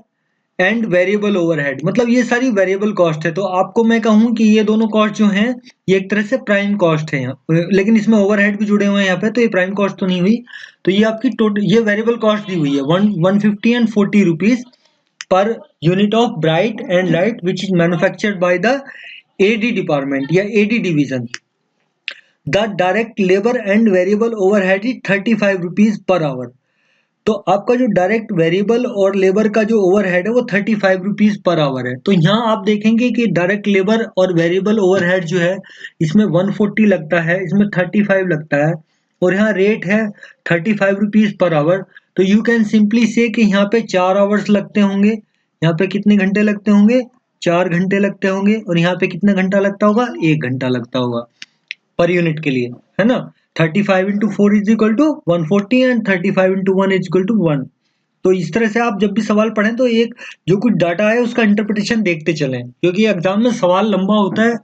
and variable overhead, मतलब ये सारी वेरिएबल कॉस्ट है। तो आपको मैं कहूँ कि ये दोनों कॉस्ट जो हैं ये एक तरह से प्राइम कॉस्ट है यहाँ, लेकिन इसमें ओवरहेड भी जुड़े हुए हैं यहाँ पे, तो ये प्राइम कॉस्ट तो नहीं हुई। तो ये आपकी टोटल ये वेरिएबल कॉस्ट दी हुई है 150 and 40 rupees per unit of bright and light which is manufactured by the AD department या AD division. The direct labour and variable overhead is 35 rupees per hour. तो आपका जो डायरेक्ट वेरिएबल और labour का जो overhead है वो 35 rupees per hour है। तो यहाँ आप देखेंगे कि डायरेक्ट लेबर और वेरिएबल ओवरहेड जो है इसमें 140 लगता है, इसमें 35 लगता है और यहाँ रेट है 35 रुपीज पर आवर। तो यू कैन सिंपली से कि यहाँ पे 4 आवर्स लगते होंगे, यहाँ पे कितने घंटे लगते होंगे, 4 घंटे लगते होंगे, और यहाँ पे कितना घंटा लगता होगा, 1 घंटा लगता होगा पर यूनिट के लिए, है ना। 35 into 4 is equal to 140 and 35 into 1 is equal to 1। तो इस तरह से आप जब भी सवाल पढ़ें तो एक जो कुछ डाटा है उसका इंटरप्रिटेशन देखते चलें, क्योंकि एग्जाम में सवाल लंबा होता है।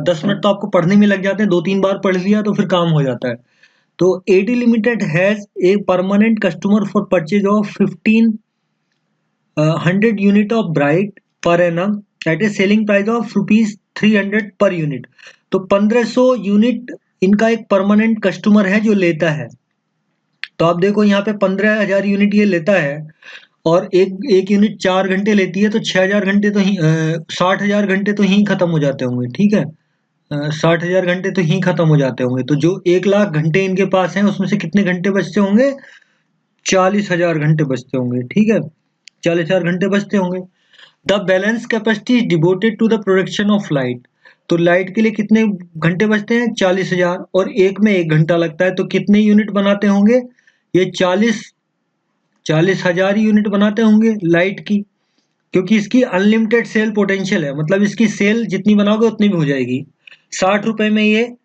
10 मिनट तो आपको पढ़ने में लग जाते हैं, 2-3 बार पढ़ लिया तो फिर काम हो जाता है। तो AD limited has a permanent customer for purchase of 1500 unit of Bright per annum at a selling price of ₹300 per unit. तो 1500 यूनिट इनका एक परमानेंट कस्टमर है जो लेता है। तो आप देखो यहाँ पे 15,000 यूनिट ये लेता है और एक यूनिट 4 घंटे लेती है, तो 6,000 घंटे तो ही 60,000 घंटे तो ही खत्म हो जाते होंगे। ठीक है, 60,000 घंटे तो ही खत्म हो जाते होंगे। तो जो 1 लाख घंटे इनके पास हैं उसमें से कितने घंटे बचते होंगे, 40,000 घंटे बचते होंगे। ठीक है, 40,000 घंटे बचते होंगे। The balance capacity is devoted to the production of Light. तो लाइट के लिए कितने घंटे बचते हैं, 40,000, और एक में 1 घंटा लगता है, तो कितने यूनिट बनाते होंगे, ये 40,000 यूनिट बनाते होंगे लाइट की, क्योंकि इसकी अनलिमिटेड सेल पोटेंशियल है, मतलब इसकी सेल जितनी बनाओगे उतनी भी हो जाएगी। 60 रुपए में ये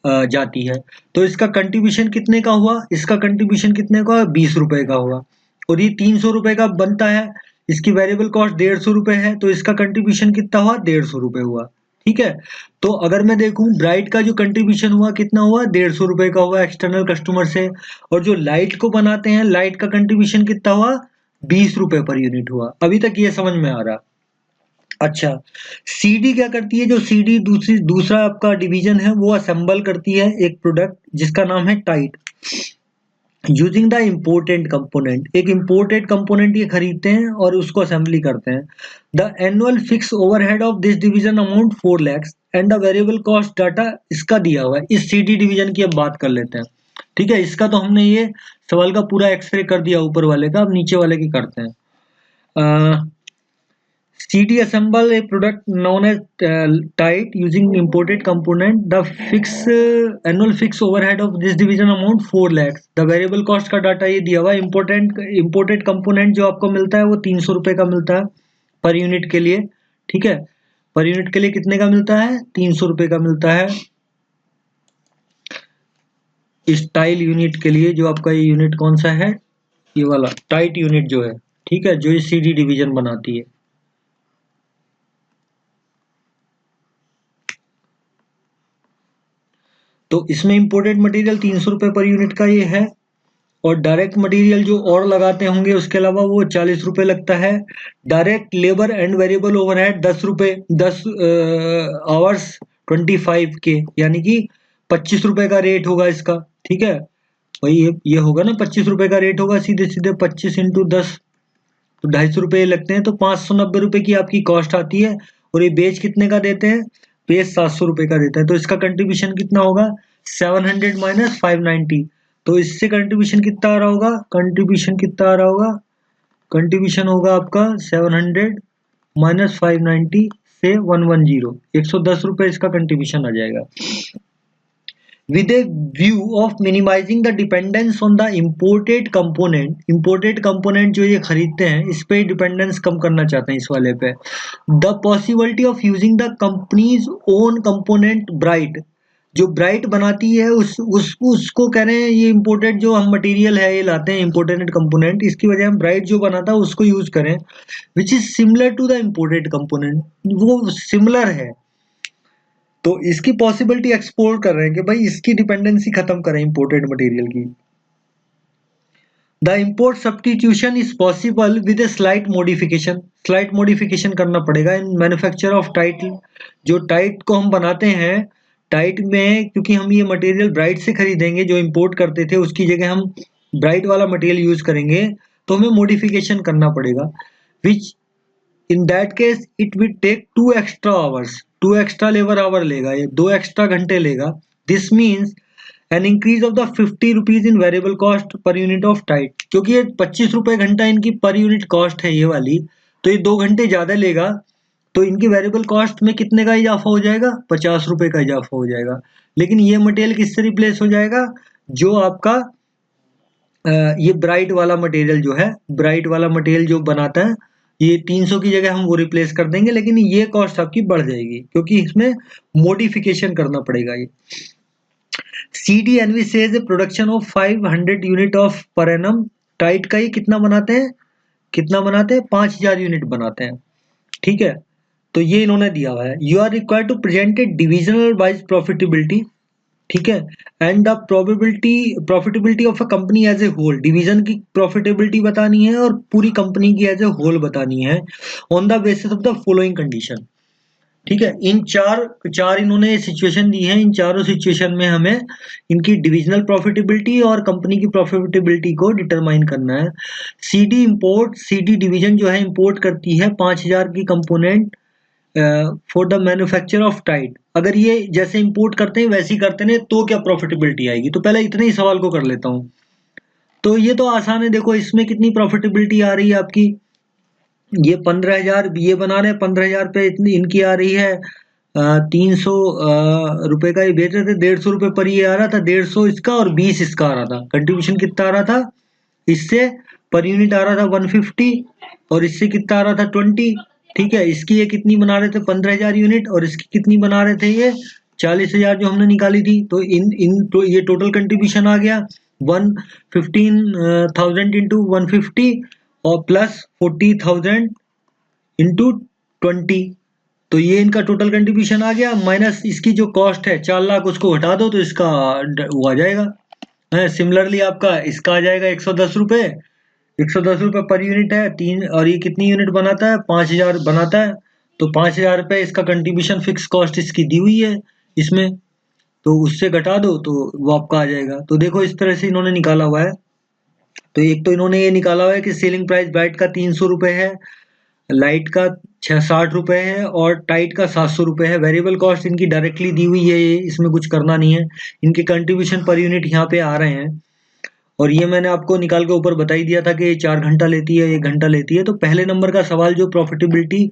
जाती है। तो इसका कंट्रीब्यूशन कितने का हुआ, इसका कंट्रीब्यूशन कितने का हुआ, 20 रुपए का हुआ। और ये 300 रुपए का बनता है, इसकी वेरिएबल कॉस्ट 150 रुपए है, तो इसका कंट्रीब्यूशन कितना हुआ, 150 रुपए हुआ। ठीक है, तो अगर मैं देखूं ब्राइट का जो कंट्रीब्यूशन हुआ कितना हुआ, 150 रुपए का हुआ एक्सटर्नल कस्टमर से, और जो लाइट को बनाते हैं लाइट का कंट्रीब्यूशन कितना हुआ, 20 रुपए पर यूनिट हुआ। अभी तक ये समझ में आ रहा। अच्छा, CD क्या करती है, जो CD दूसरा आपका डिवीजन है वो असेंबल करती है एक प्रोडक्ट जिसका नाम है tight, using the important component. एक इम्पोर्टेड कंपोनेंट ये खरीदते हैं और उसको असेंबली करते हैं। The annual fix overhead of this division amount 4 lakhs and the variable cost data इसका दिया हुआ है। इस CD डिवीजन की अब बात कर लेते हैं। ठीक है, इसका तो हमने ये सवाल का पूरा एक्सरे कर दिया ऊपर वाले का, अब नीचे वाले की करते हैं। CD assemble a product known as tight using imported component. The annual fixed overhead of this division amount 4 lakhs. The variable cost का डाटा ये दिया हुआ है। imported component जो आपको मिलता है वो 300 रुपए का मिलता है पर यूनिट के लिए। ठीक है, पर यूनिट के लिए कितने का मिलता है, 300 रुपए का मिलता है इस टाइल यूनिट के लिए। जो आपका ये यूनिट कौन सा है, ये वाला टाइट यूनिट जो है। ठीक है, जो ये CD डिवीजन बनाती है। तो इसमें इंपोर्टेड मटेरियल 300 रुपये पर यूनिट का ये है, और डायरेक्ट मटेरियल जो और लगाते होंगे उसके अलावा वो 40 रुपये लगता है। Direct labour and variable overhead 10 रुपये, 10 आवर्स 25 के, यानी कि 25 रुपये का रेट होगा इसका। ठीक है, वही ये होगा ना, 25 रुपये का रेट होगा, सीधे सीधे 25 इंटू 10 तो 250 रुपये लगते हैं, तो 590 रुपये की आपकी कॉस्ट आती है। और ये बेच कितने का देते हैं, बेच 700 रुपये का देता है, तो इसका कंट्रीब्यूशन कितना होगा, 700 माइनस 590। तो इससे कंट्रीब्यूशन कितना आ रहा होगा, कंट्रीब्यूशन कितना आ रहा होगा, कंट्रीब्यूशन होगा आपका 700 माइनस 590 से 110, 110 रुपये इसका कंट्रीब्यूशन आ जाएगा। with a view of minimizing the dependence on the imported component जो ये खरीदते हैं इस पे डिपेंडेंस कम करना चाहते हैं इस वाले पे। the possibility of using the company's own component bright, जो ब्राइट बनाती है उसको कह रहे हैं ये इम्पोर्टेड जो हम मटेरियल है ये लाते हैं इम्पोर्टेड कंपोनेंट, इसकी वजह हम ब्राइट जो बनाता है उसको यूज करें, which is similar to the imported component, वो सिमिलर है। तो इसकी पॉसिबिलिटी एक्सप्लोर कर रहे हैं कि भाई इसकी डिपेंडेंसी खत्म करें इंपोर्टेड मटेरियल की। The import substitution is possible with a slight modification करना पड़ेगा इन मैन्युफैक्चर ऑफ टाइट। जो टाइट को हम बनाते हैं, टाइट में क्योंकि हम ये मटेरियल ब्राइट से खरीदेंगे, जो इंपोर्ट करते थे उसकी जगह हम ब्राइट वाला मटेरियल यूज करेंगे, तो हमें मॉडिफिकेशन करना पड़ेगा, which in that case it will take 2 extra hours, 2 extra labour hour लेगा, ये 2 एक्स्ट्रा घंटे लेगा। This means an increase of the 50 rupees in variable cost per unit of tight, क्योंकि ये 25 रुपये घंटा इनकी पर यूनिट कॉस्ट है ये वाली, तो ये 2 घंटे ज्यादा लेगा, तो इनकी वेरिएबल कॉस्ट में कितने का इजाफा हो जाएगा, 50 रुपये का इजाफा हो जाएगा। लेकिन ये मटेरियल किससे रिप्लेस हो जाएगा, जो आपका ये ब्राइट वाला मटेरियल जो है, ब्राइट वाला मटेरियल जो बनाता है, ये 300 की जगह हम वो रिप्लेस कर देंगे, लेकिन ये कॉस्ट आपकी बढ़ जाएगी क्योंकि इसमें मॉडिफिकेशन करना पड़ेगा। ये CDNV says production of 500 unit of per annum, tight का ये कितना बनाते हैं, 5000 यूनिट बनाते हैं। ठीक है, तो ये इन्होंने दिया हुआ है। You are required to present a divisional wise profitability, ठीक है, and the profitability of a company as a whole, division की प्रॉफिटेबिलिटी बतानी है और पूरी कंपनी की एज ए होल बतानी है on the basis of the following condition. ठीक है, इन चार इन्होंने सिचुएशन दी है, इन चारों सिचुएशन में हमें इनकी डिविजनल प्रॉफिटेबिलिटी और कंपनी की प्रॉफिटेबिलिटी को डिटरमाइन करना है। CD डिवीजन जो है इंपोर्ट करती है 5000 की component for the manufacture of tight. अगर ये जैसे इंपोर्ट करते हैं वैसे ही करते हैं तो क्या प्रॉफिटेबिलिटी आएगी, तो पहले इतने ही सवाल को कर लेता हूँ। तो ये तो आसान है, देखो इसमें कितनी प्रॉफिटेबिलिटी आ रही है आपकी, ये 15,000 ये बना रहे हैं, 15,000 पे इतनी इनकी आ रही है 300 रुपए का ये बेच रहे थे, 150 रुपए पर ये आ रहा था, 150 इसका और 20 इसका आ रहा था। कंट्रीब्यूशन कितना आ रहा था, इससे पर यूनिट आ रहा था 150 और इससे कितना आ रहा था 20। ठीक है, इसकी ये कितनी बना रहे थे 15,000 यूनिट और इसकी कितनी बना रहे थे ये 40,000 जो हमने निकाली थी। तो तो ये टोटल कंट्रीब्यूशन आ गया 115,000 इंटू 150 और प्लस 40,000 इंटू 20, तो ये इनका टोटल कंट्रीब्यूशन आ गया, माइनस इसकी जो कॉस्ट है 4 लाख उसको हटा दो तो इसका वो आ जाएगा। सिमिलरली आपका इसका आ जाएगा 110 रुपये, 110 रुपये पर यूनिट है, तीन, और ये कितनी यूनिट बनाता है 5000 बनाता है, तो 5000 रुपये इसका कंट्रीब्यूशन फिक्स कॉस्ट इसकी दी हुई है इसमें, तो उससे घटा दो तो वो आपका आ जाएगा। तो देखो इस तरह से इन्होंने निकाला हुआ है। तो एक तो इन्होंने ये निकाला हुआ है कि सेलिंग प्राइस ब्राइट का 300 रुपये है, लाइट का 60 रुपये है और टाइट का 700 रुपये है। वेरिएबल कॉस्ट इनकी डायरेक्टली दी हुई है, ये इसमें कुछ करना नहीं है। इनके कंट्रीब्यूशन पर यूनिट यहाँ पे आ रहे हैं और ये मैंने आपको निकाल के ऊपर बता ही दिया था कि 4 घंटा लेती है, 1 घंटा लेती है। तो पहले नंबर का सवाल जो प्रॉफिटेबिलिटी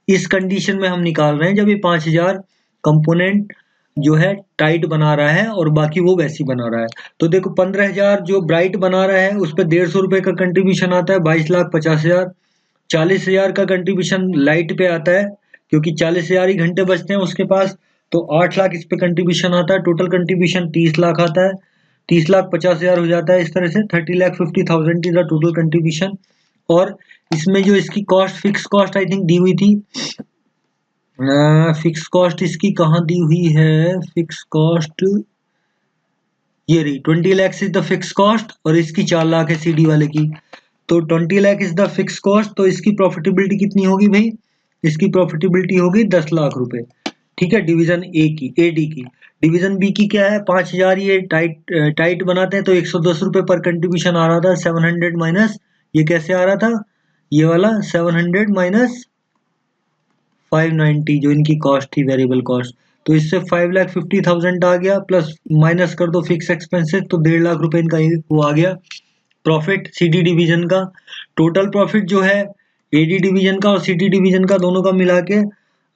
इस कंडीशन में हम निकाल रहे हैं जब ये 5000 कंपोनेंट जो है टाइट बना रहा है और बाकी वो वैसी बना रहा है। तो देखो 15,000 जो ब्राइट बना रहा है उस पर 150 रुपये का कंट्रीब्यूशन आता है, 22,50,000। 40,000 का कंट्रीब्यूशन लाइट पे आता है क्योंकि 40,000 ही घंटे बचते हैं उसके पास, तो 8 लाख इस पे कंट्रीब्यूशन आता है। टोटल कंट्रीब्यूशन 30 लाख आता है, 30,50,000 हो जाता है। इस तरह से 30,50,000 इज द टोटल कंट्रीब्यूशन। और इसमें जो इसकी cost fix cost I think the हुई थी, फिक्स कॉस्ट इसकी कहाँ दी हुई है, फिक्स कॉस्ट ये रही 20 lakhs is the fix cost और इसकी 4 लाख है सीडी वाले की। तो 20 lakh is the fix cost, तो इसकी प्रॉफिटेबिलिटी कितनी होगी भाई? इसकी प्रॉफिटेबिलिटी होगी 10 लाख रुपए। ठीक है, डिवीजन ए की, एडी की। डिवीजन बी की क्या है? 5000 ये टाइट बनाते हैं तो 110 रुपए पर कंट्रीब्यूशन आ रहा था। 700 माइनस ये कैसे आ रहा था? ये वाला 700 माइनस 590 जो इनकी कॉस्ट थी, वेरिएबल कॉस्ट। तो इससे 5,50,000 आ गया, प्लस माइनस कर दो फिक्स एक्सपेंसेस तो 1.5 लाख रुपए इनका वो आ गया प्रॉफिट सीडी डिवीजन का। टोटल प्रॉफिट जो है एडी डिवीजन का और सीडी डिवीजन का दोनों का मिला के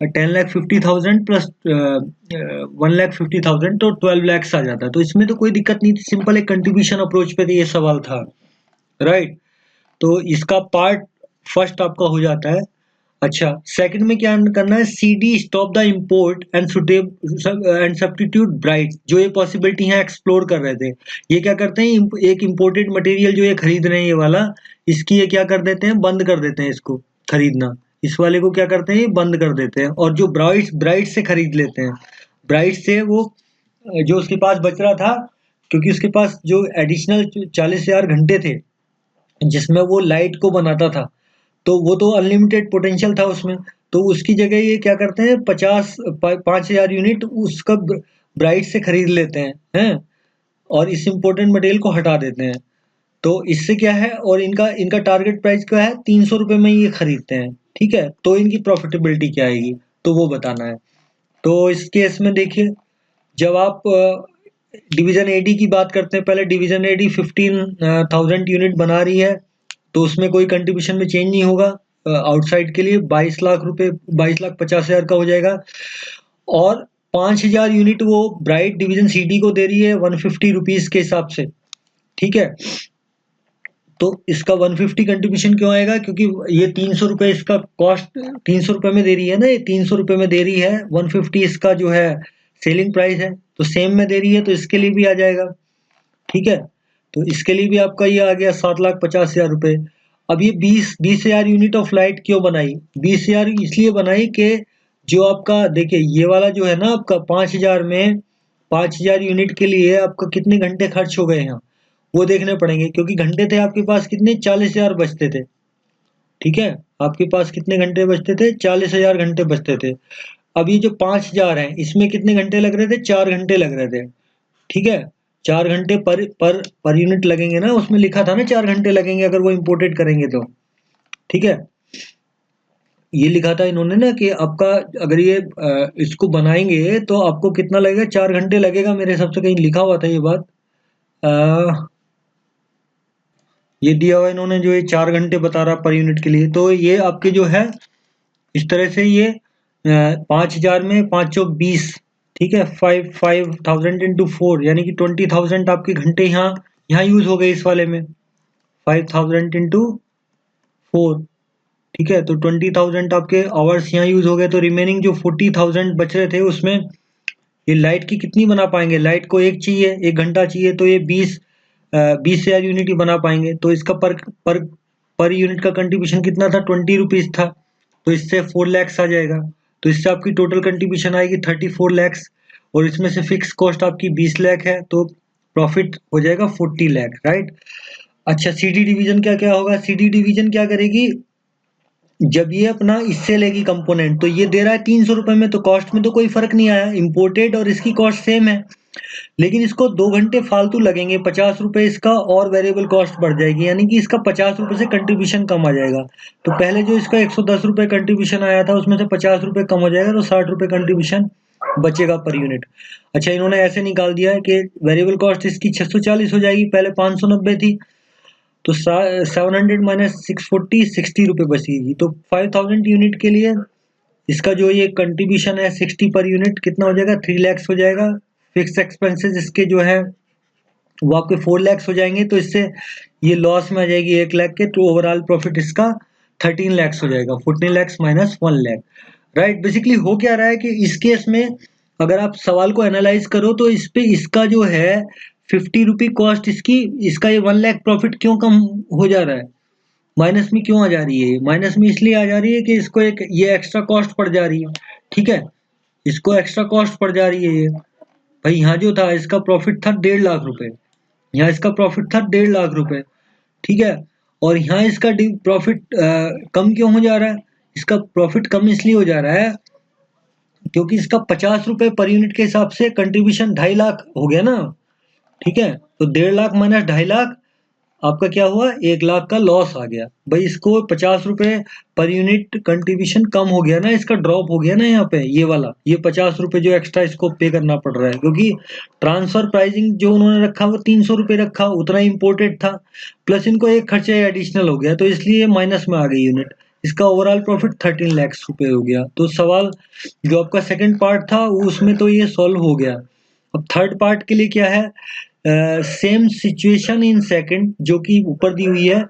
10,50,000 प्लस 1,50,000 तो 12 lakhs आ जाता है। तो इसमें तो कोई दिक्कत नहीं थी, सिंपल एक कंट्रीब्यूशन अप्रोच पे ये सवाल था, राइट। तो इसका पार्ट फर्स्ट आपका हो जाता है। अच्छा, सेकंड में क्या करना है? CD stop the import and substitute bright. जो ये पॉसिबिलिटी है एक्सप्लोर कर रहे थे, ये क्या करते हैं? एक इंपोर्टेड मटेरियल जो ये खरीद रहे हैं ये वाला, इसकी ये क्या कर देते हैं? बंद कर देते हैं इसको खरीदना। इस वाले को क्या करते हैं? ये बंद कर देते हैं और जो ब्राइट से खरीद लेते हैं। ब्राइट से वो जो उसके पास बच रहा था, क्योंकि उसके पास जो एडिशनल 40,000 घंटे थे जिसमें वो लाइट को बनाता था, तो वो तो अनलिमिटेड पोटेंशियल था उसमें। तो उसकी जगह ये क्या करते हैं? 5,000 यूनिट उसका ब्राइट से खरीद लेते हैं और इस इम्पोर्टेंट मटेरियल को हटा देते हैं। तो इससे क्या है? और इनका इनका टारगेट प्राइस क्या है? 300 रुपये में ये खरीदते हैं। ठीक है, तो इनकी प्रॉफिटेबिलिटी क्या आएगी तो वो बताना है। तो इस केस में देखिए, जब आप डिवीजन एडी की बात करते हैं, पहले डिवीजन एडी 15,000 यूनिट बना रही है, तो उसमें कोई कंट्रीब्यूशन में चेंज नहीं होगा। आउटसाइड के लिए 22 लाख रुपए, 22,50,000 का हो जाएगा। और 5,000 यूनिट वो ब्राइट डिवीजन सीडी को दे रही है 150 रुपीज के हिसाब से। ठीक है, तो इसका 150 कंट्रीब्यूशन क्यों आएगा? क्योंकि ये 300 रुपए इसका कॉस्ट 300 रुपए में दे रही है ना, ये 300 रुपए में दे रही है। 150 इसका जो है सेलिंग प्राइस है, तो सेम में दे रही है, तो इसके लिए भी आ जाएगा। ठीक है, तो इसके लिए भी आपका ये आ गया 7,50,000 रुपए। अब ये 20,000 यूनिट ऑफ लाइट क्यों बनाई? 20,000 इसलिए बनाई कि जो आपका देखिए ये वाला जो है ना आपका 5,000 में 5,000 यूनिट के लिए आपका कितने घंटे खर्च हो गए हैं वो देखने पड़ेंगे, क्योंकि घंटे थे आपके पास कितने? 40,000 बचते थे। ठीक है, आपके पास कितने घंटे बचते थे? 40,000 घंटे बचते थे। अब ये जो 5,000 है इसमें कितने घंटे लग रहे थे? 4 घंटे लग रहे थे। ठीक है, 4 घंटे पर यूनिट लगेंगे ना, उसमें लिखा था ना 4 घंटे लगेंगे अगर वो इम्पोर्टेड करेंगे तो। ठीक है, ये लिखा था इन्होंने ना कि आपका अगर ये इसको बनाएंगे तो आपको कितना लगेगा? 4 घंटे लगेगा, मेरे हिसाब से कहीं लिखा हुआ था ये बात। ये दिया हुआ इन्होंने जो ये 4 घंटे बता रहा पर यूनिट के लिए। तो ये आपके जो है इस तरह से ये 5,000 में 5 चौक 20। ठीक है, 5,000 इंटू 4 यानी कि 20,000 आपके घंटे यहाँ यहाँ यूज हो गए इस वाले में। 5,000 इंटू 4। ठीक है, तो 20,000 आपके आवर्स यहाँ यूज हो गए। तो रिमेनिंग जो 40,000 बच रहे थे उसमें ये लाइट की कितनी बना पाएंगे? लाइट को एक चाहिए, 1 घंटा चाहिए, तो ये 20,000 यूनिट ही बना पाएंगे। तो इसका पर यूनिट का कंट्रीब्यूशन कितना था? 20 रुपीज था। तो इससे 4 लैक्स आ जाएगा। तो इससे आपकी टोटल कंट्रीब्यूशन आएगी 34 लैक्स और इसमें से फिक्स कॉस्ट आपकी 20 लाख है, तो प्रॉफिट हो जाएगा 40 लाख, राइट। अच्छा, सीडी डिवीजन क्या क्या होगा? सीडी डिवीजन क्या करेगी? जब ये अपना इससे लेगी कंपोनेंट, तो ये दे रहा है 300 रुपए में, तो कॉस्ट में तो कोई फर्क नहीं आया, इंपोर्टेड और इसकी कॉस्ट सेम है। लेकिन इसको 2 घंटे फालतू लगेंगे, 50 रुपए इसका और वेरिएबल कॉस्ट बढ़ जाएगी, यानी कि इसका 50 रुपए से कंट्रीब्यूशन कम आ जाएगा। तो पहले जो इसका 110 रुपए कंट्रीब्यूशन आया था उसमें से 50 रुपए कम हो जाएगा, तो 60 रुपए कंट्रीब्यूशन बचेगा पर यूनिट। अच्छा, इन्होंने ऐसे निकाल दिया है कि वेरिएबल कॉस्ट इसकी 640 हो जाएगी, पहले 590 थी, तो 700 माइनस 640 60 रुपए बचेगी। तो 5,000 यूनिट के लिए इसका जो ये कंट्रीब्यूशन है 60 पर यूनिट कितना हो जाएगा? 3 लैक्स हो जाएगा। फिक्स एक्सपेंसेस इसके जो है वो आपके 4 लैक्स हो जाएंगे, तो इससे ये लॉस में आ जाएगी 1 लाख के, तो ओवरऑल प्रॉफिट इसका 13 लैक्स हो जाएगा। 14 lakhs minus 1 lakh, right. Basically हो क्या रहा है कि इस केस में अगर आप सवाल को एनालाइज करो तो इस पे इसका जो है 50 रुपी कॉस्ट इसकी, इसका ये 1 लाख प्रॉफिट क्यों कम हो जा रहा है? माइनस में क्यों आ जा रही है? माइनस में इसलिए आ जा रही है कि इसको एक ये एक्स्ट्रा कॉस्ट पड़ जा रही है। ठीक है, इसको एक्स्ट्रा कॉस्ट पड़ जा रही है ये, भाई यहाँ जो था इसका प्रॉफिट था 1.5 लाख रुपए, यहाँ इसका प्रॉफिट था 1.5 लाख रुपए, ठीक है। और यहाँ इसका प्रॉफिट कम क्यों हो जा रहा है? इसका प्रॉफिट कम इसलिए हो जा रहा है क्योंकि इसका 50 रुपए पर यूनिट के हिसाब से कंट्रीब्यूशन 2.5 लाख हो गया ना, ठीक है। तो 1.5 लाख माइनस 2.5 लाख आपका क्या हुआ, 1 लाख का लॉस आ गया। भाई इसको 50 रुपए पर यूनिट कंट्रीब्यूशन कम हो गया ना, इसका ड्रॉप हो गया ना यहाँ पे, ये वाला, ये 50 रुपए जो एक्स्ट्रा इसको पे करना पड़ रहा है, क्योंकि ट्रांसफर प्राइसिंग जो उन्होंने रखा वो 300 रुपए रखा, उतना इम्पोर्टेड था, प्लस इनको एक खर्चा एडिशनल हो गया, तो इसलिए माइनस में आ गई यूनिट। इसका ओवरऑल प्रॉफिट 13 लाख रुपए हो गया। तो सवाल जो आपका सेकंड पार्ट था उसमें तो ये सॉल्व हो गया। अब थर्ड पार्ट के लिए क्या है, सेम सिचुएशन इन सेकंड, जो कि ऊपर दी हुई है।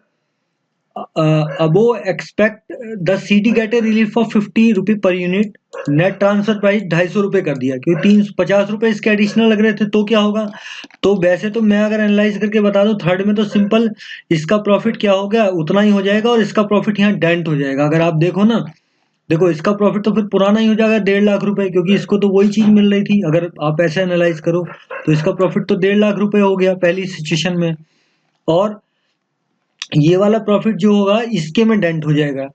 अबो expect the city get a relief of 50 रुपए per unit, net transfer price 250 रुपए कर दिया, क्योंकि 50 रुपए इसके एडिशनल लग रहे थे, तो क्या होगा। तो वैसे तो मैं अगर एनालाइज करके बता दूं थर्ड में, तो सिंपल इसका प्रॉफिट क्या हो गया उतना ही हो जाएगा, और इसका प्रॉफिट यहाँ डेंट हो जाएगा। अगर आप देखो ना, देखो इसका प्रॉफिट तो फिर पुराना ही हो जाएगा 1.5 लाख रुपए, क्योंकि इसको तो वही चीज मिल रही थी। अगर आप ऐसे एनालाइज करो तो इसका प्रॉफिट तो 1.5 लाख रुपए हो गया पहली सिचुएशन में, और ये वाला प्रॉफिट जो होगा इसके में डेंट हो जाएगा।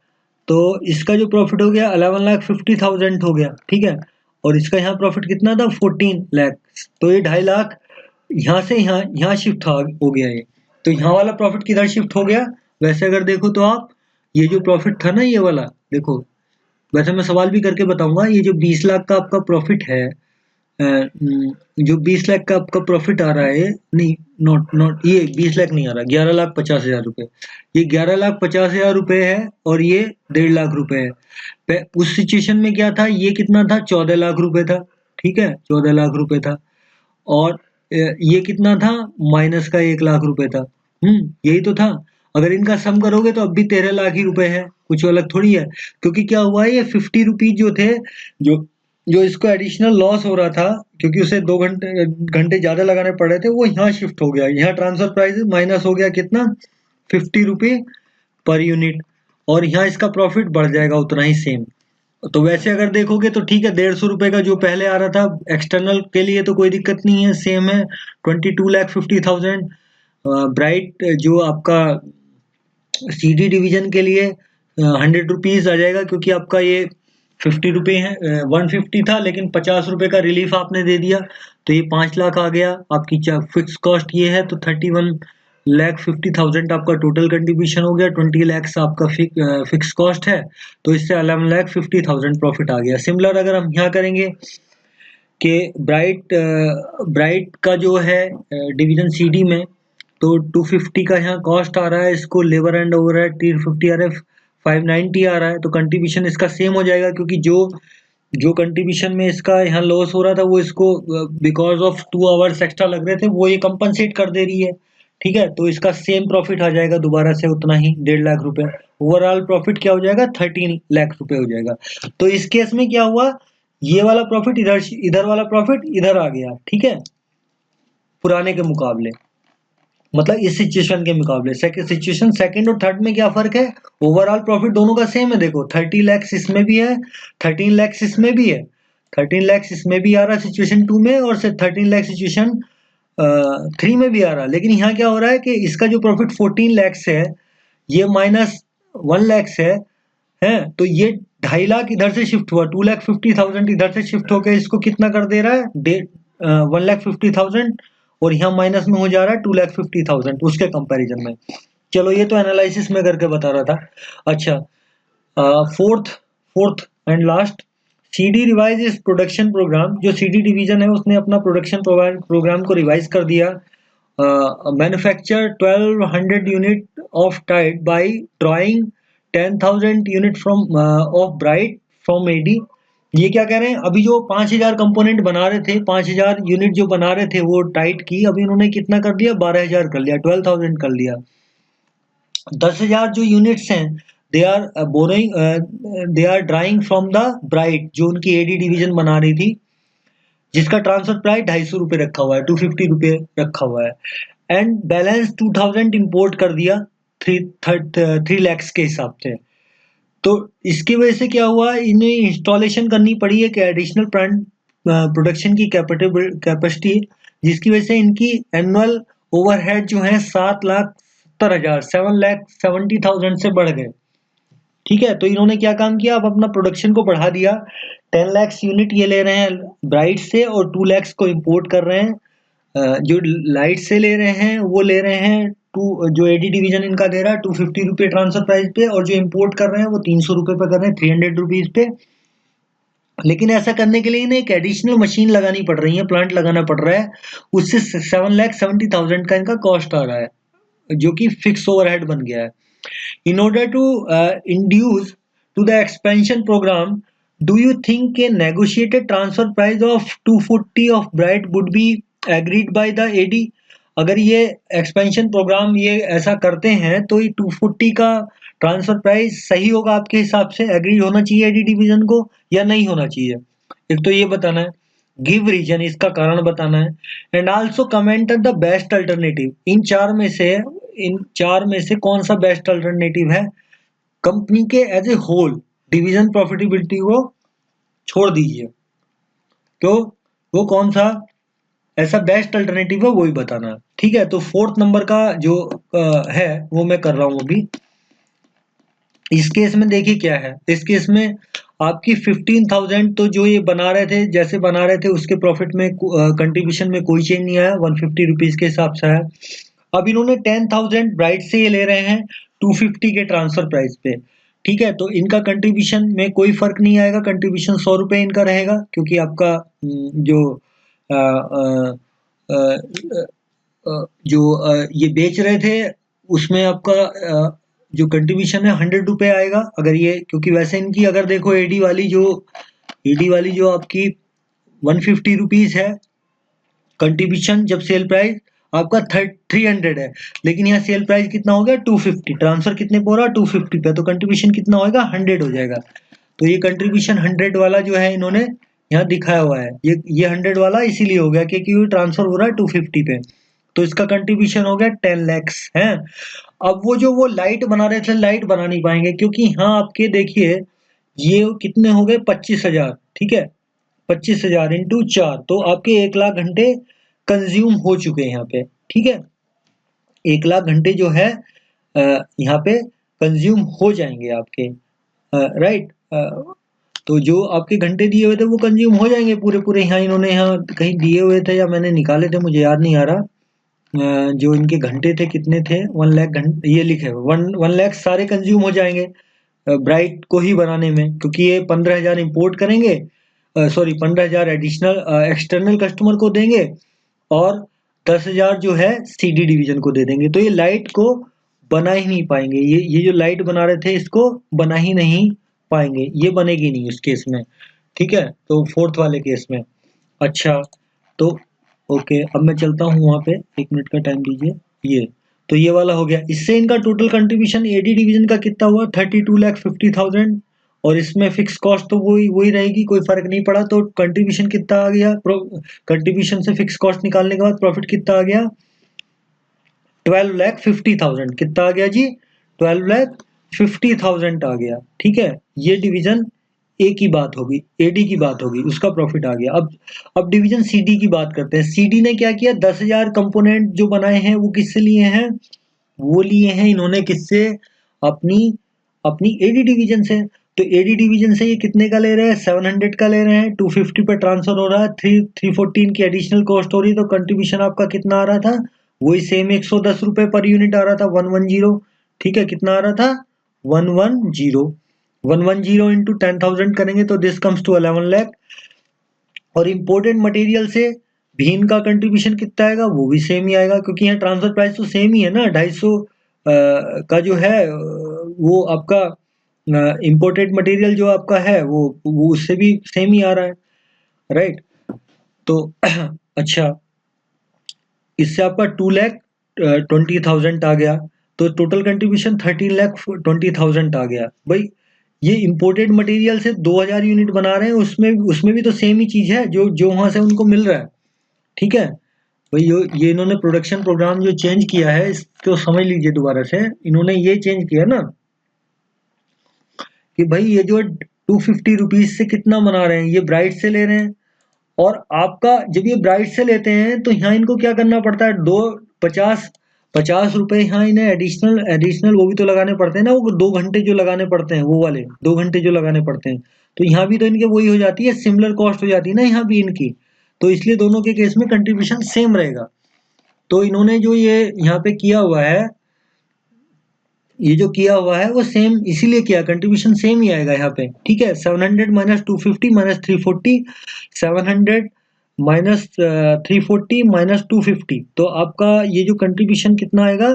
तो इसका जो प्रॉफिट हो गया 11,50,000 हो गया, ठीक है। और इसका यहाँ प्रॉफिट कितना था 14 लाख। तो ये 2.5 लाख यहाँ से यहाँ यहाँ शिफ्ट हो गया ये। तो यहाँ वाला प्रॉफिट किधर शिफ्ट हो गया? वैसे अगर देखो तो आप, ये जो प्रॉफिट था ना ये वाला, देखो वैसे मैं सवाल भी करके बताऊंगा। ये जो 20 लाख का आपका प्रॉफिट है, जो 20 लाख का आपका प्रॉफिट आ रहा है, नहीं नॉट नॉट ये 20 लाख नहीं आ रहा, 11,50,000 रुपए। ये 11,50,000 रुपए है, और ये 1.5 लाख रुपए है। उस सिचुएशन में क्या था, ये कितना था 14 लाख रुपए था, ठीक है, 14 लाख रुपए था। और ये कितना था, माइनस का 1 लाख रुपए था। यही तो था। अगर इनका सम करोगे तो अब भी 13 लाख ही रुपए है, कुछ अलग थोड़ी है। क्योंकि क्या हुआ है, ये 50 रुपीज जो थे, जो जो इसको एडिशनल लॉस हो रहा था, क्योंकि उसे 2 घंटे घंटे ज्यादा लगाने पड़ रहे थे, वो यहाँ शिफ्ट हो गया। यहाँ ट्रांसफर प्राइस माइनस हो गया कितना, 50 रुपए पर यूनिट, और यहाँ इसका प्रॉफिट बढ़ जाएगा उतना ही सेम। तो वैसे अगर देखोगे तो ठीक है, 150 रुपए का जो पहले आ रहा था एक्सटर्नल के लिए तो कोई दिक्कत नहीं है, सेम है 22,50,000। ब्राइट जो आपका सीडी डिवीजन के लिए 100 रुपीज आ जाएगा, क्योंकि आपका ये 50 रुपए है, 150 था, लेकिन 50 रुपए का रिलीफ आपने दे दिया, तो ये 5 लाख आ गया। आपकी फिक्स कॉस्ट ये है, तो 31,50,000 आपका टोटल कंट्रीब्यूशन हो गया, 20 लाख आपका फिक्स कॉस्ट है, तो इससे 11,50,000 प्रॉफिट आ गया। सिमिलर अगर हम यहाँ करेंगे कि ब्राइट का जो है डिवीजन सीडी में, तो 250 का यहाँ कॉस्ट आ रहा है, इसको लेबर एंड ओवरहेड 350 आ रहा है, 590 आ रहा है, तो कंट्रीब्यूशन इसका सेम हो जाएगा, क्योंकि जो जो कंट्रीब्यूशन में इसका यहाँ लॉस हो रहा था वो इसको बिकॉज ऑफ 2 आवर्स एक्स्ट्रा लग रहे थे, वो ये कंपनसेट कर दे रही है, ठीक है। तो इसका सेम प्रॉफिट आ जाएगा दोबारा से उतना ही, 1.5 लाख रुपए। ओवरऑल प्रॉफिट क्या हो जाएगा, 13 लाख रुपए हो जाएगा। तो इस केस में क्या हुआ, ये वाला प्रॉफिट इधर इधर वाला प्रॉफिट इधर आ गया, ठीक है, पुराने के मुकाबले, मतलब इस सिचुएशन के मुकाबले। सेकंड सिचुएशन, सेकंड और थर्ड में क्या फर्क है, ओवरऑल प्रॉफिट दोनों का सेम है। देखो 30 लाख इसमें भी है, 13 लाख इसमें भी है, 13 लाख इसमें भी आ रहा सिचुएशन 2 में, और 13 लाख सिचुएशन 3 में भी आ रहा। लेकिन यहाँ क्या हो रहा है कि इसका जो प्रॉफिट 14 लाख है, ये माइनस 1 लाख है, तो ये 2.5 लाख इधर से शिफ्ट हुआ, 2,50,000 इधर से शिफ्ट होकर इसको कितना कर दे रहा है, 1,50,000, और यहाँ माइनस में हो जा रहा है 2,50,000 उसके कंपैरिजन में। चलो ये तो एनालिसिस में करके बता रहा था। अच्छा, fourth fourth and last, CD revise is production programme. जो सीडी डिवीजन है उसने अपना प्रोडक्शन प्रोग्राम को रिवाइज कर दिया। Manufacture 1200 unit of tide by drawing 10,000 unit from of Bright from AD. ये क्या कह रहे हैं, अभी जो 5,000 कंपोनेंट बना रहे थे, 5,000 यूनिट जो बना रहे थे वो टाइट की, अभी उन्होंने कितना कर दिया, 12,000 कर लिया, 12,000 कर लिया। 10,000 जो यूनिट्स हैं, they are borrowing, they are drawing from the Bright, जो उनकी एडी डिवीजन बना रही थी, जिसका ट्रांसफर प्राइस 250 रुपये रखा हुआ है, 250 रुपये रखा हुआ है। एंड बैलेंस 2,000 इंपोर्ट कर दिया 3 लैक्स के हिसाब से। तो इसकी वजह से क्या हुआ, इन्हें इंस्टॉलेशन करनी पड़ी है कि एडिशनल प्लांट प्रोडक्शन की कैपेसिटी, जिसकी वजह से इनकी एनुअल ओवरहेड जो है 7,70,000 7,70,000 से बढ़ गए। ठीक है, तो इन्होंने क्या काम किया, अब अपना प्रोडक्शन को बढ़ा दिया। 10 लाख यूनिट ये ले रहे हैं ब्राइट से और 2 लाख को इंपोर्ट कर रहे हैं। जो लाइट से ले रहे हैं वो ले रहे हैं जो एडी डिवीजन इनका दे रहा है 250 रुपये ट्रांसफर प्राइस पे, और जो इंपोर्ट कर रहे हैं वो 300 रुपये पे कर रहे हैं, 300 रुपीज पे। लेकिन ऐसा करने के लिए इन्हें एक एडिशनल मशीन लगानी पड़ रही है, प्लांट लगाना पड़ रहा है, उससे 7,70,000 का इनका कॉस्ट आ रहा है, जो कि फिक्स ओवरहेड बन गया है। In order to induce to the expansion program, do you think a negotiated transfer price of 240 of Bright would be agreed by the AD? अगर ये एक्सपेंशन प्रोग्राम ये ऐसा करते हैं तो ये 240 का ट्रांसफर प्राइस सही होगा आपके हिसाब से, एग्री होना चाहिए एडी डिवीजन को या नहीं होना चाहिए? एक तो ये बताना है, गिव रीजन, इसका कारण बताना है, and also comment the best alternative. इन चार में से कौन सा बेस्ट अल्टरनेटिव है कंपनी के as a whole, division profitability को छोड़ दीजिए, तो वो कौन सा ऐसा बेस्ट अल्टरनेटिव है, वो ही बताना है। ठीक है, तो 4th नंबर का जो है वो मैं कर रहा हूं अभी। इस केस में देखिए क्या है, इस केस में आपकी 15,000 तो जो ये बना रहे थे, जैसे बना रहे थे उसके प्रॉफिट में कंट्रीब्यूशन में कोई चेंज नहीं आया, 150 रुपीज के हिसाब से है। अब इन्होंने 10,000 ब्राइट से ये ले रहे हैं 250 के ट्रांसफर प्राइस पे। ठीक है, तो इनका कंट्रीब्यूशन में कोई फर्क नहीं आएगा, कंट्रीब्यूशन 100 रुपये इनका रहेगा, क्योंकि आपका जो ये बेच रहे थे उसमें आपका जो कंट्रीब्यूशन है 100 रुपये आएगा। अगर ये, क्योंकि वैसे इनकी अगर देखो एडी वाली जो आपकी 150 रुपीज है कंट्रीब्यूशन, जब सेल प्राइस आपका 300 है, लेकिन यहाँ सेल प्राइस कितना हो गया 250, ट्रांसफर कितने पे हो रहा 250 पे, तो कंट्रीब्यूशन कितना होगा 100 हो जाएगा। तो ये कंट्रीब्यूशन 100 वाला जो है इन्होंने यहाँ दिखाया हुआ है, ये 100 वाला इसीलिए हो गया क्योंकि ट्रांसफर हो रहा है 250 पे, तो इसका कंट्रीब्यूशन हो गया 10 लाख है। अब वो लाइट बना रहे थे, लाइट बना नहीं पाएंगे, क्योंकि यहाँ आपके देखिए ये कितने हो गए 25,000। ठीक है, 25,000 इंटू 4, तो आपके 1 लाख घंटे कंज्यूम हो चुके हैं यहाँ पे। ठीक है, 1 लाख घंटे जो है यहाँ पे कंज्यूम हो जाएंगे आपके, राइट। तो जो आपके घंटे दिए हुए थे वो कंज्यूम हो जाएंगे पूरे पूरे। यहाँ इन्होंने यहाँ कहीं दिए हुए थे या मैंने निकाले थे, मुझे याद नहीं आ रहा। जो इनके घंटे थे कितने थे, 1 लाख घंटे ये लिखे हुए, 1 लाख सारे कंज्यूम हो जाएंगे ब्राइट को ही बनाने में, क्योंकि ये 15,000 इंपोर्ट करेंगे, सॉरी 15,000 एडिशनल एक्सटर्नल कस्टमर को देंगे और 10,000 जो है सीडी डिवीजन को दे देंगे। तो ये लाइट को बना ही नहीं पाएंगे, ये जो लाइट बना रहे थे इसको बना ही नहीं पाएंगे, ये बनेगी नहीं उस केस में। ठीक है, तो 4th वाले केस में। अच्छा, तो ओके, अब मैं चलता हूँ वहाँ पे, 1 मिनट का टाइम दीजिए। तो ये वाला हो गया, इससे इनका टोटल कंट्रीब्यूशन एडी डिवीजन का कितना हुआ 32,50,000, और इसमें फिक्स कॉस्ट तो वही रहेगी, कोई फर्क नहीं पड़ा। तो कंट्रीब्यूशन कितना आ गया, कंट्रीब्यूशन से फिक्स कॉस्ट निकालने के बाद प्रॉफिट कितना आ गया 12,50,000। कितना आ गया जी 12,50,000 आ गया। ठीक है, ये डिवीजन ए की बात होगी, एडी की बात होगी, उसका प्रॉफिट आ गया। अब डिवीजन सीडी की बात करते हैं। सीडी ने क्या किया, 10,000 कंपोनेंट जो बनाए हैं वो किससे लिए हैं, वो लिए हैं इन्होंने किससे, अपनी एडी डिवीजन से। तो एडी डिवीजन से ये कितने का ले रहे हैं 700 का ले रहे हैं, 250 पे ट्रांसफर हो रहा है, 314 की एडिशनल कॉस्ट हो रही है, तो कंट्रीब्यूशन आपका कितना आ रहा था, वही सेम 110 रुपए पर यूनिट आ रहा था, 110। ठीक है, कितना आ रहा था 110 इंटू 10,000 करेंगे तो दिस कम्स टू 11 लाख। और इम्पोर्टेड मटेरियल से भी इनका कंट्रीब्यूशन कितना आएगा, वो भी सेम ही आएगा, क्योंकि यहाँ ट्रांसफर प्राइस तो सेम ही है ना, 250 का जो है वो आपका इम्पोर्टेड मटेरियल जो आपका है वो उससे भी सेम ही आ रहा है, राइट। तो अच्छा, इससे आपका 2,20,000 आ गया, तो टोटल कंट्रीब्यूशन 13,20,000 आ गया। भाई ये इंपोर्टेड मटेरियल से 2,000 यूनिट बना रहे हैं, उसमें भी तो सेम ही चीज है जो वहां से उनको मिल रहा है। ठीक है भाई, ये इन्होंने प्रोडक्शन प्रोग्राम जो चेंज किया है इसको समझ लीजिए दोबारा से। इन्होंने ये चेंज किया ना कि भाई ये जो 250 रुपीज से कितना बना रहे हैं, ये ब्राइट से ले रहे हैं और आपका जब ये ब्राइट से लेते हैं तो यहाँ इनको क्या करना पड़ता है, 50 रुपए यहाँ इन्हें एडिशनल एडिशनल वो भी तो लगाने पड़ते हैं ना, वो 2 घंटे जो लगाने पड़ते हैं, वो वाले 2 घंटे जो लगाने पड़ते हैं, तो यहाँ भी तो इनके वही हो जाती है, सिमिलर कॉस्ट हो जाती है ना यहाँ भी इनकी। तो इसलिए दोनों के केस में कंट्रीब्यूशन सेम रहेगा। तो इन्होंने जो ये यहाँ पे किया हुआ है, ये जो किया हुआ है वो सेम इसीलिए किया, कंट्रीब्यूशन सेम ही आएगा यहाँ पे, ठीक है। 700 माइनस 250 माइनस 340, 700 माइनस 340 माइनस 250, तो आपका ये जो कंट्रीब्यूशन कितना आएगा,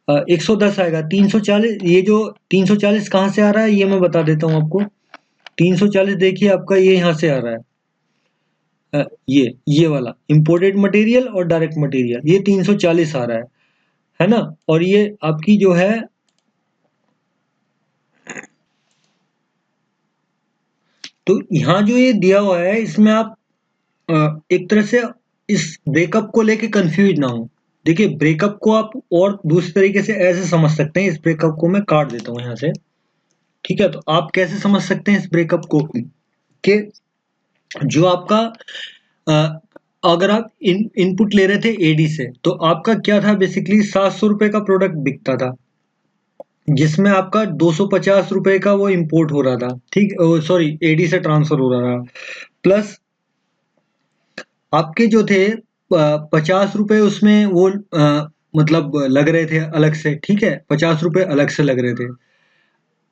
110 आएगा। 340, ये जो 340 कहाँ से आ रहा है ये मैं बता देता हूँ आपको। 340 देखिए आपका ये यहाँ से आ रहा है, ये वाला इम्पोर्टेड मटेरियल और डायरेक्ट मटेरियल, ये 340 आ रहा है ना। और ये आपकी जो है, तो यहाँ जो ये दिया हुआ है इसमें आप एक तरह से इस ब्रेकअप को लेके कंफ्यूज ना हो। देखिए ब्रेकअप को आप और दूसरे तरीके से ऐसे समझ सकते हैं, इस ब्रेकअप को मैं काट देता हूँ यहाँ से, ठीक है। तो आप कैसे समझ सकते हैं इस ब्रेकअप को, कि जो आपका अगर आप इनपुट ले रहे थे एडी से, तो आपका क्या था, बेसिकली 700 रुपए का प्रोडक्ट बिकता था, जिसमें आपका 250 रुपए का वो इंपोर्ट हो रहा था, ठीक, सॉरी एडी से ट्रांसफर हो रहा था, प्लस आपके जो थे 50 रुपए उसमें वो मतलब लग रहे थे अलग से, ठीक है, 50 रुपए अलग से लग रहे थे,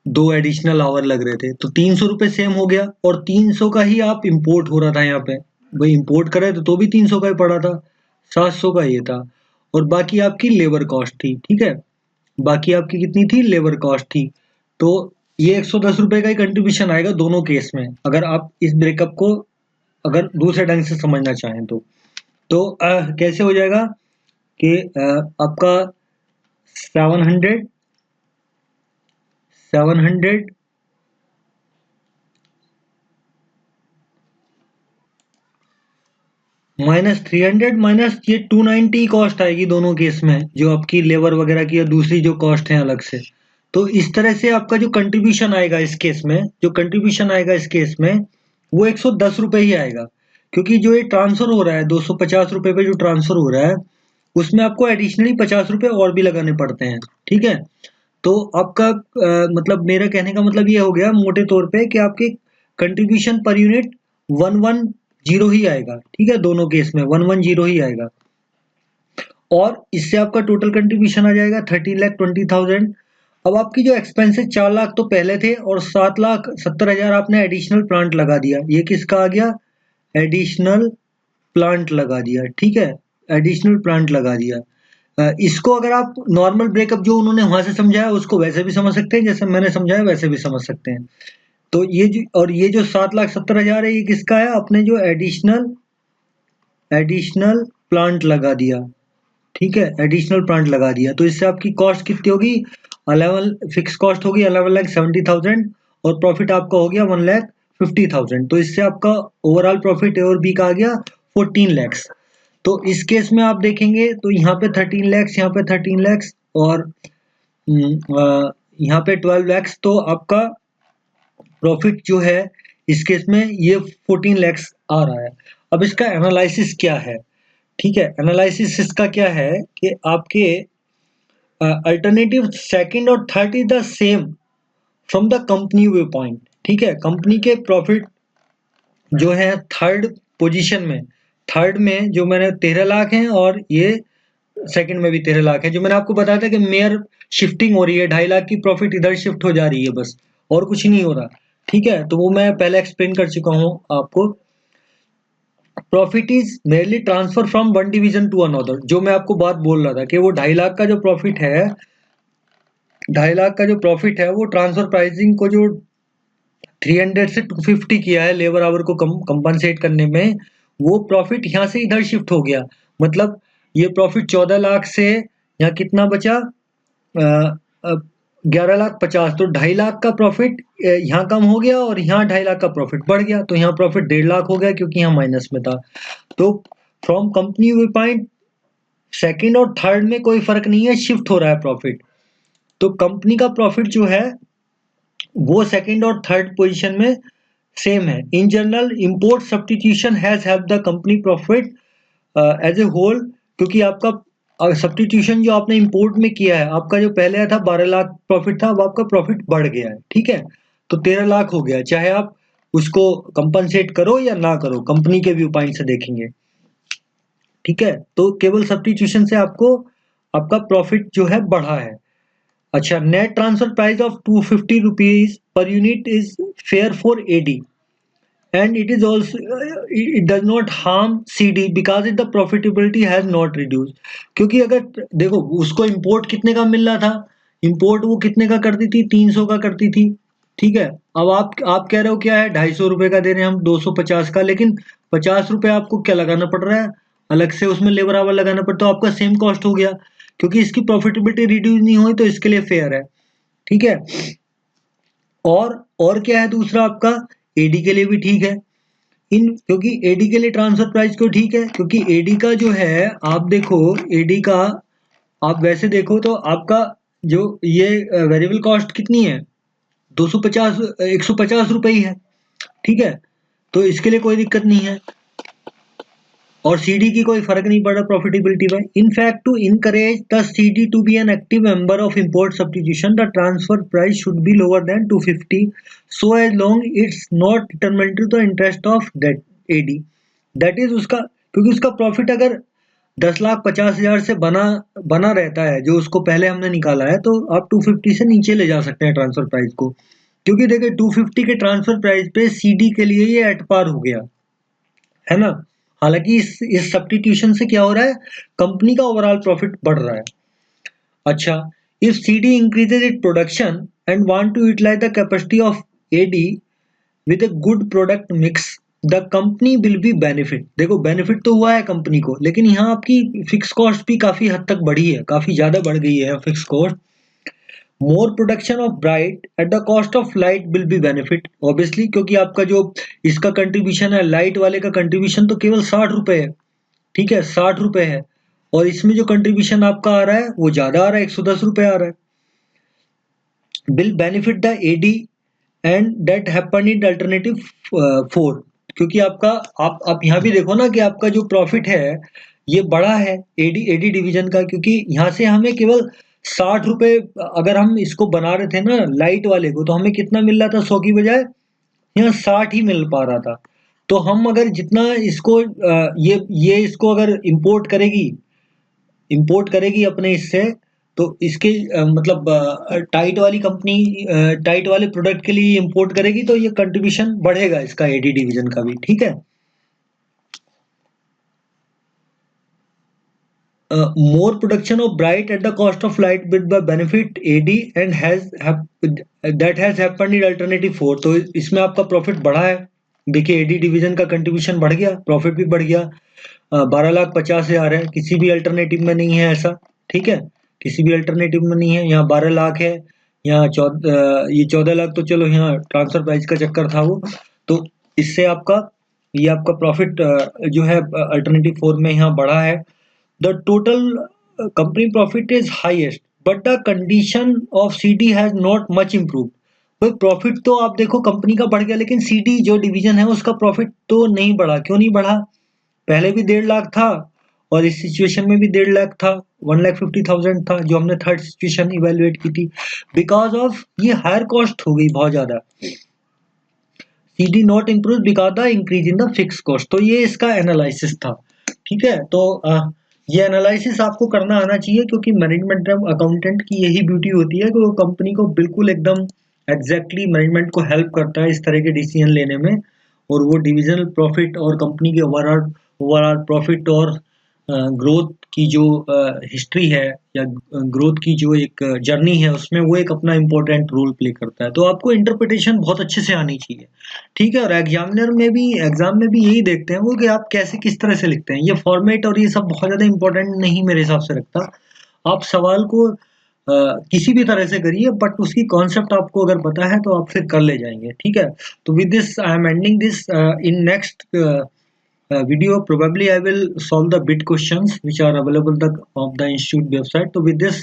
2 एडिशनल आवर लग रहे थे, तो 300 रुपए सेम हो गया, और 300 का ही आप इंपोर्ट हो रहा था यहाँ पे, भाई इंपोर्ट करे तो भी 300 का ही पड़ा था, 700 का ये था। और बाकी आपकी लेबर कॉस्ट थी, ठीक है, बाकी आपकी कितनी थी, लेबर कॉस्ट थी। तो ये 110 रुपए का ही कंट्रीब्यूशन आएगा दोनों केस में, अगर आप इस ब्रेकअप को अगर दूसरे ढंग से समझना चाहें तो कैसे हो जाएगा कि आपका 700 माइनस 300 माइनस ये 290 कॉस्ट आएगी दोनों केस में, जो आपकी लेबर वगैरह की या दूसरी जो कॉस्ट है अलग से। तो इस तरह से आपका जो कंट्रीब्यूशन आएगा इस केस में, जो कंट्रीब्यूशन आएगा इस केस में वो 110 रुपए ही आएगा, क्योंकि जो ये ट्रांसफर हो रहा है 250 रुपए पे जो ट्रांसफर हो रहा है, उसमें आपको एडिशनली 50 रुपए और भी लगाने पड़ते हैं, ठीक है। तो आपका मतलब मेरा कहने का मतलब ये हो गया मोटे तौर पे कि आपके कंट्रीब्यूशन पर यूनिट 110 ही आएगा, ठीक है, दोनों केस में 110 ही आएगा, और इससे आपका टोटल कंट्रीब्यूशन आ जाएगा 13,20,000। अब आपकी जो एक्सपेंसेस 4 लाख तो पहले थे और 7,70,000 आपने एडिशनल प्लांट लगा दिया, ये किसका आ गया, एडिशनल प्लांट लगा दिया, ठीक है, एडिशनल प्लांट लगा दिया। इसको अगर आप नॉर्मल ब्रेकअप जो उन्होंने वहां से समझाया उसको वैसे भी समझ सकते हैं, जैसे मैंने समझाया वैसे भी समझ सकते हैं। तो ये जो 7,70,000 है ये किसका है, अपने जो एडिशनल प्लांट लगा दिया, ठीक है, एडिशनल प्लांट लगा दिया, तो इससे आपकी कॉस्ट कितनी होगी, 11 फिक्स कॉस्ट होगी 11,70,000, और प्रॉफिट आपका हो गया 1,50,000। तो इससे आपका ओवरऑल प्रॉफिट ए और बी का आ गया 14 लैक्स। तो इस केस में आप देखेंगे तो यहाँ पे 13 लैक्स, यहाँ पे 13 लैक्स, और यहाँ पे 12 लैक्स, तो आपका प्रॉफिट जो है इस केस में ये 14 लैक्स आ रहा है। अब इसका एनालिसिस क्या है, ठीक है, एनालिसिस इसका क्या है कि आपके अल्टरनेटिव सेकंड और third is the same from the company view point, ठीक है, कंपनी के प्रॉफिट जो है थर्ड पोजीशन में, थर्ड में जो मैंने 13 लाख हैं, और ये सेकंड में भी 13 लाख है, जो मैंने आपको बताया था कि मेयर शिफ्टिंग हो रही है, 2.5 लाख की प्रॉफिट इधर शिफ्ट हो जा रही है बस, और कुछ नहीं हो रहा, ठीक है। तो वो मैं पहले एक्सप्लेन कर चुका हूँ आपको। Profit is merely transfer from one division to another, जो मैं आपको बात बोल रहा था कि वो 2.5 लाख का जो प्रॉफिट है, 2.5 लाख का जो प्रॉफिट है वो ट्रांसफर प्राइसिंग को जो 300 से 250 किया है लेबर आवर को कंपनसेट करने में, वो प्रॉफिट यहाँ से इधर शिफ्ट हो गया। मतलब ये प्रॉफिट 14 लाख से यहाँ कितना बचा, 11,50,000, तो 2.5 लाख का प्रॉफिट यहाँ कम हो गया, और यहाँ 2.5 लाख का प्रॉफिट बढ़ गया, तो यहाँ प्रॉफिट 1.5 लाख हो गया क्योंकि यहाँ माइनस में था। तो from company view point second और थर्ड में कोई फर्क नहीं है, शिफ्ट हो रहा है प्रॉफिट। तो कंपनी का प्रॉफिट जो है वो सेकंड और थर्ड पोजीशन में सेम है। In general import substitution has help the company profit as a whole, क्योंकि आपका सब्स्टिट्यूशन जो आपने इंपोर्ट में किया है, आपका जो पहले था 12 लाख प्रॉफिट था, अब आपका प्रॉफिट बढ़ गया है, ठीक है, तो 13 लाख हो गया। चाहे आप उसको कंपनसेट करो या ना करो, कंपनी के व्यू पॉइंट से देखेंगे, ठीक है, तो केवल सब्स्टिट्यूशन से आपको आपका प्रॉफिट जो है बढ़ा है। अच्छा, net transfer price of 250 rupees per unit is fair for AD and it is also it does not harm CD because it the profitability has not reduced। क्योंकि अगर देखो उसको इंपोर्ट कितने का मिल रहा था, इंपोर्ट वो कितने का करती थी, 300 का करती थी, ठीक है। अब आप कह रहे हो क्या है, 250 रुपए का दे रहे हैं हम, 250 का, लेकिन 50 रुपए आपको क्या लगाना पड़ रहा है, अलग से उसमें लेबर आवर लगाना पड़ता, तो आपका सेम कॉस्ट हो गया, क्योंकि इसकी प्रॉफिटेबिलिटी रिड्यूस नहीं हुई, तो इसके लिए फेयर है, ठीक है। और क्या है दूसरा आपका, एडी के लिए भी ठीक है। इन क्योंकि एडी के लिए ट्रांसफर प्राइस क्यों ठीक है, क्योंकि एडी का जो है, आप देखो एडी का, आप वैसे देखो तो आपका जो ये वेरिएबल कॉस्ट कितनी है, 250 150 रुपए ही है, ठीक है, तो इसके लिए कोई दिक्कत नहीं है, और सीडी की कोई फर्क नहीं पड़ रहा प्रॉफिटेबिलिटी में। In fact to encourage the CD to be an active member of import substitution the transfer price should be lower than 250 so as long it's not determinate to the interest of that AD, that is उसका, क्योंकि उसका profit अगर 10,50,000 से बना बना रहता है जो उसको पहले हमने निकाला है, तो आप 250 से नीचे ले जा सकते हैं ट्रांसफर प्राइस को, क्योंकि देखिए 250 के ट्रांसफर प्राइस पे सीडी के लिए ये एट पार हो गया है ना। हालांकि इस सब्स्टिट्यूशन से क्या हो रहा है, कंपनी का ओवरऑल प्रॉफिट बढ़ रहा है। अच्छा, if CD increases it production and want to utilise the capacity of AD with a good product mix the company will be benefit. देखो बेनिफिट तो हुआ है कंपनी को, लेकिन यहाँ आपकी फिक्स कॉस्ट भी काफी हद तक बढ़ी है, काफी ज्यादा बढ़ गई है fix cost. More production of bright at the cost of light will be benefit obviously, क्योंकि आपका जो इसका कंट्रीब्यूशन है, लाइट वाले का कंट्रीब्यूशन तो केवल 60 रुपए है, ठीक है, 60 रुपए है, और इसमें जो कंट्रीब्यूशन आपका आ रहा है वो ज्यादा आ रहा है, 110 रुपए आ रहा है। Will benefit the AD and that happen in alternative 4, क्योंकि आपका आप यहाँ भी देखो ना कि आपका जो प्रॉफिट है ये बड़ा है एडी डिवीजन का, क्योंकि यहाँ से हमें केवल 60 रुपए, अगर हम इसको बना रहे थे ना लाइट वाले को, तो हमें कितना मिल रहा था, 100 की बजाय यहाँ 60 ही मिल पा रहा था। तो हम अगर जितना इसको ये इसको अगर इंपोर्ट करेगी अपने इससे, तो इसके मतलब टाइट वाली कंपनी टाइट वाले प्रोडक्ट के लिए इंपोर्ट करेगी, तो ये कंट्रीब्यूशन बढ़ेगा इसका एडी डिवीजन का भी, ठीक है। More production of bright at the cost of light with the benefit AD and that has happened in alternative 4, तो इसमें आपका प्रॉफिट बढ़ा है। देखिए एडी डिवीजन का कंट्रीब्यूशन बढ़ गया, प्रॉफिट भी बढ़ गया, 12,50,000 है, किसी भी अल्टरनेटिव में नहीं है ऐसा, ठीक है, किसी भी अल्टरनेटिव में नहीं है। यहाँ 12 लाख है, यहाँ ये 14 लाख, तो चलो यहाँ ट्रांसफर प्राइस का चक्कर था वो, तो इससे आपका ये आपका प्रॉफिट जो है अल्टरनेटिव 4 में यहाँ बढ़ा है। The total company profit is highest, but the condition of CD has not much improved। भाई प्रॉफिट तो आप देखो कंपनी का बढ़ गया, लेकिन सीडी जो डिवीजन है उसका प्रॉफिट तो नहीं बढ़ा। क्यों नहीं बढ़ा, पहले भी 1.5 लाख था और इस सिचुएशन में भी 1.5 लाख था, 1,50,000 था जो हमने थर्ड सिचुएशन इवेलुएट की थी। बिकॉज ऑफ ये हायर कॉस्ट हो गई बहुत ज्यादा, CD not improve because the increase in the fix cost. तो ये इसका एनालिसिस था, ठीक है। तो ये एनालिसिस आपको करना आना चाहिए, क्योंकि मैनेजमेंट अकाउंटेंट की यही ब्यूटी होती है कि वो कंपनी को बिल्कुल एकदम एग्जैक्टली मैनेजमेंट को हेल्प करता है इस तरह के डिसीजन लेने में, और वो डिविजनल प्रॉफिट और कंपनी के ओवरऑल प्रॉफिट और ग्रोथ की जो हिस्ट्री है या ग्रोथ की जो एक जर्नी है, उसमें वो एक अपना इम्पोर्टेंट रोल प्ले करता है। तो आपको इंटरप्रिटेशन बहुत अच्छे से आनी चाहिए, ठीक है। और एग्जाम में भी यही देखते हैं वो कि आप कैसे किस तरह से लिखते हैं। ये फॉर्मेट और ये सब बहुत ज़्यादा इंपॉर्टेंट नहीं मेरे हिसाब से रखता। आप सवाल को किसी भी तरह से करिए, बट उसकी कॉन्सेप्ट आपको अगर पता है तो आप फिर कर ले जाएंगे, ठीक है। तो with this I am ending this. In next video probably I will solve the bit questions which are available of the institute website. So with this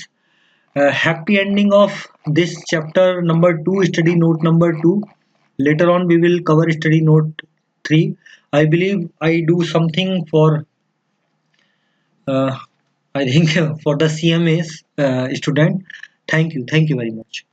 happy ending of this chapter number 2, study note number 2, Later on we will cover study note 3. I believe I do something for uh, I think for the CMA's student. Thank you very much.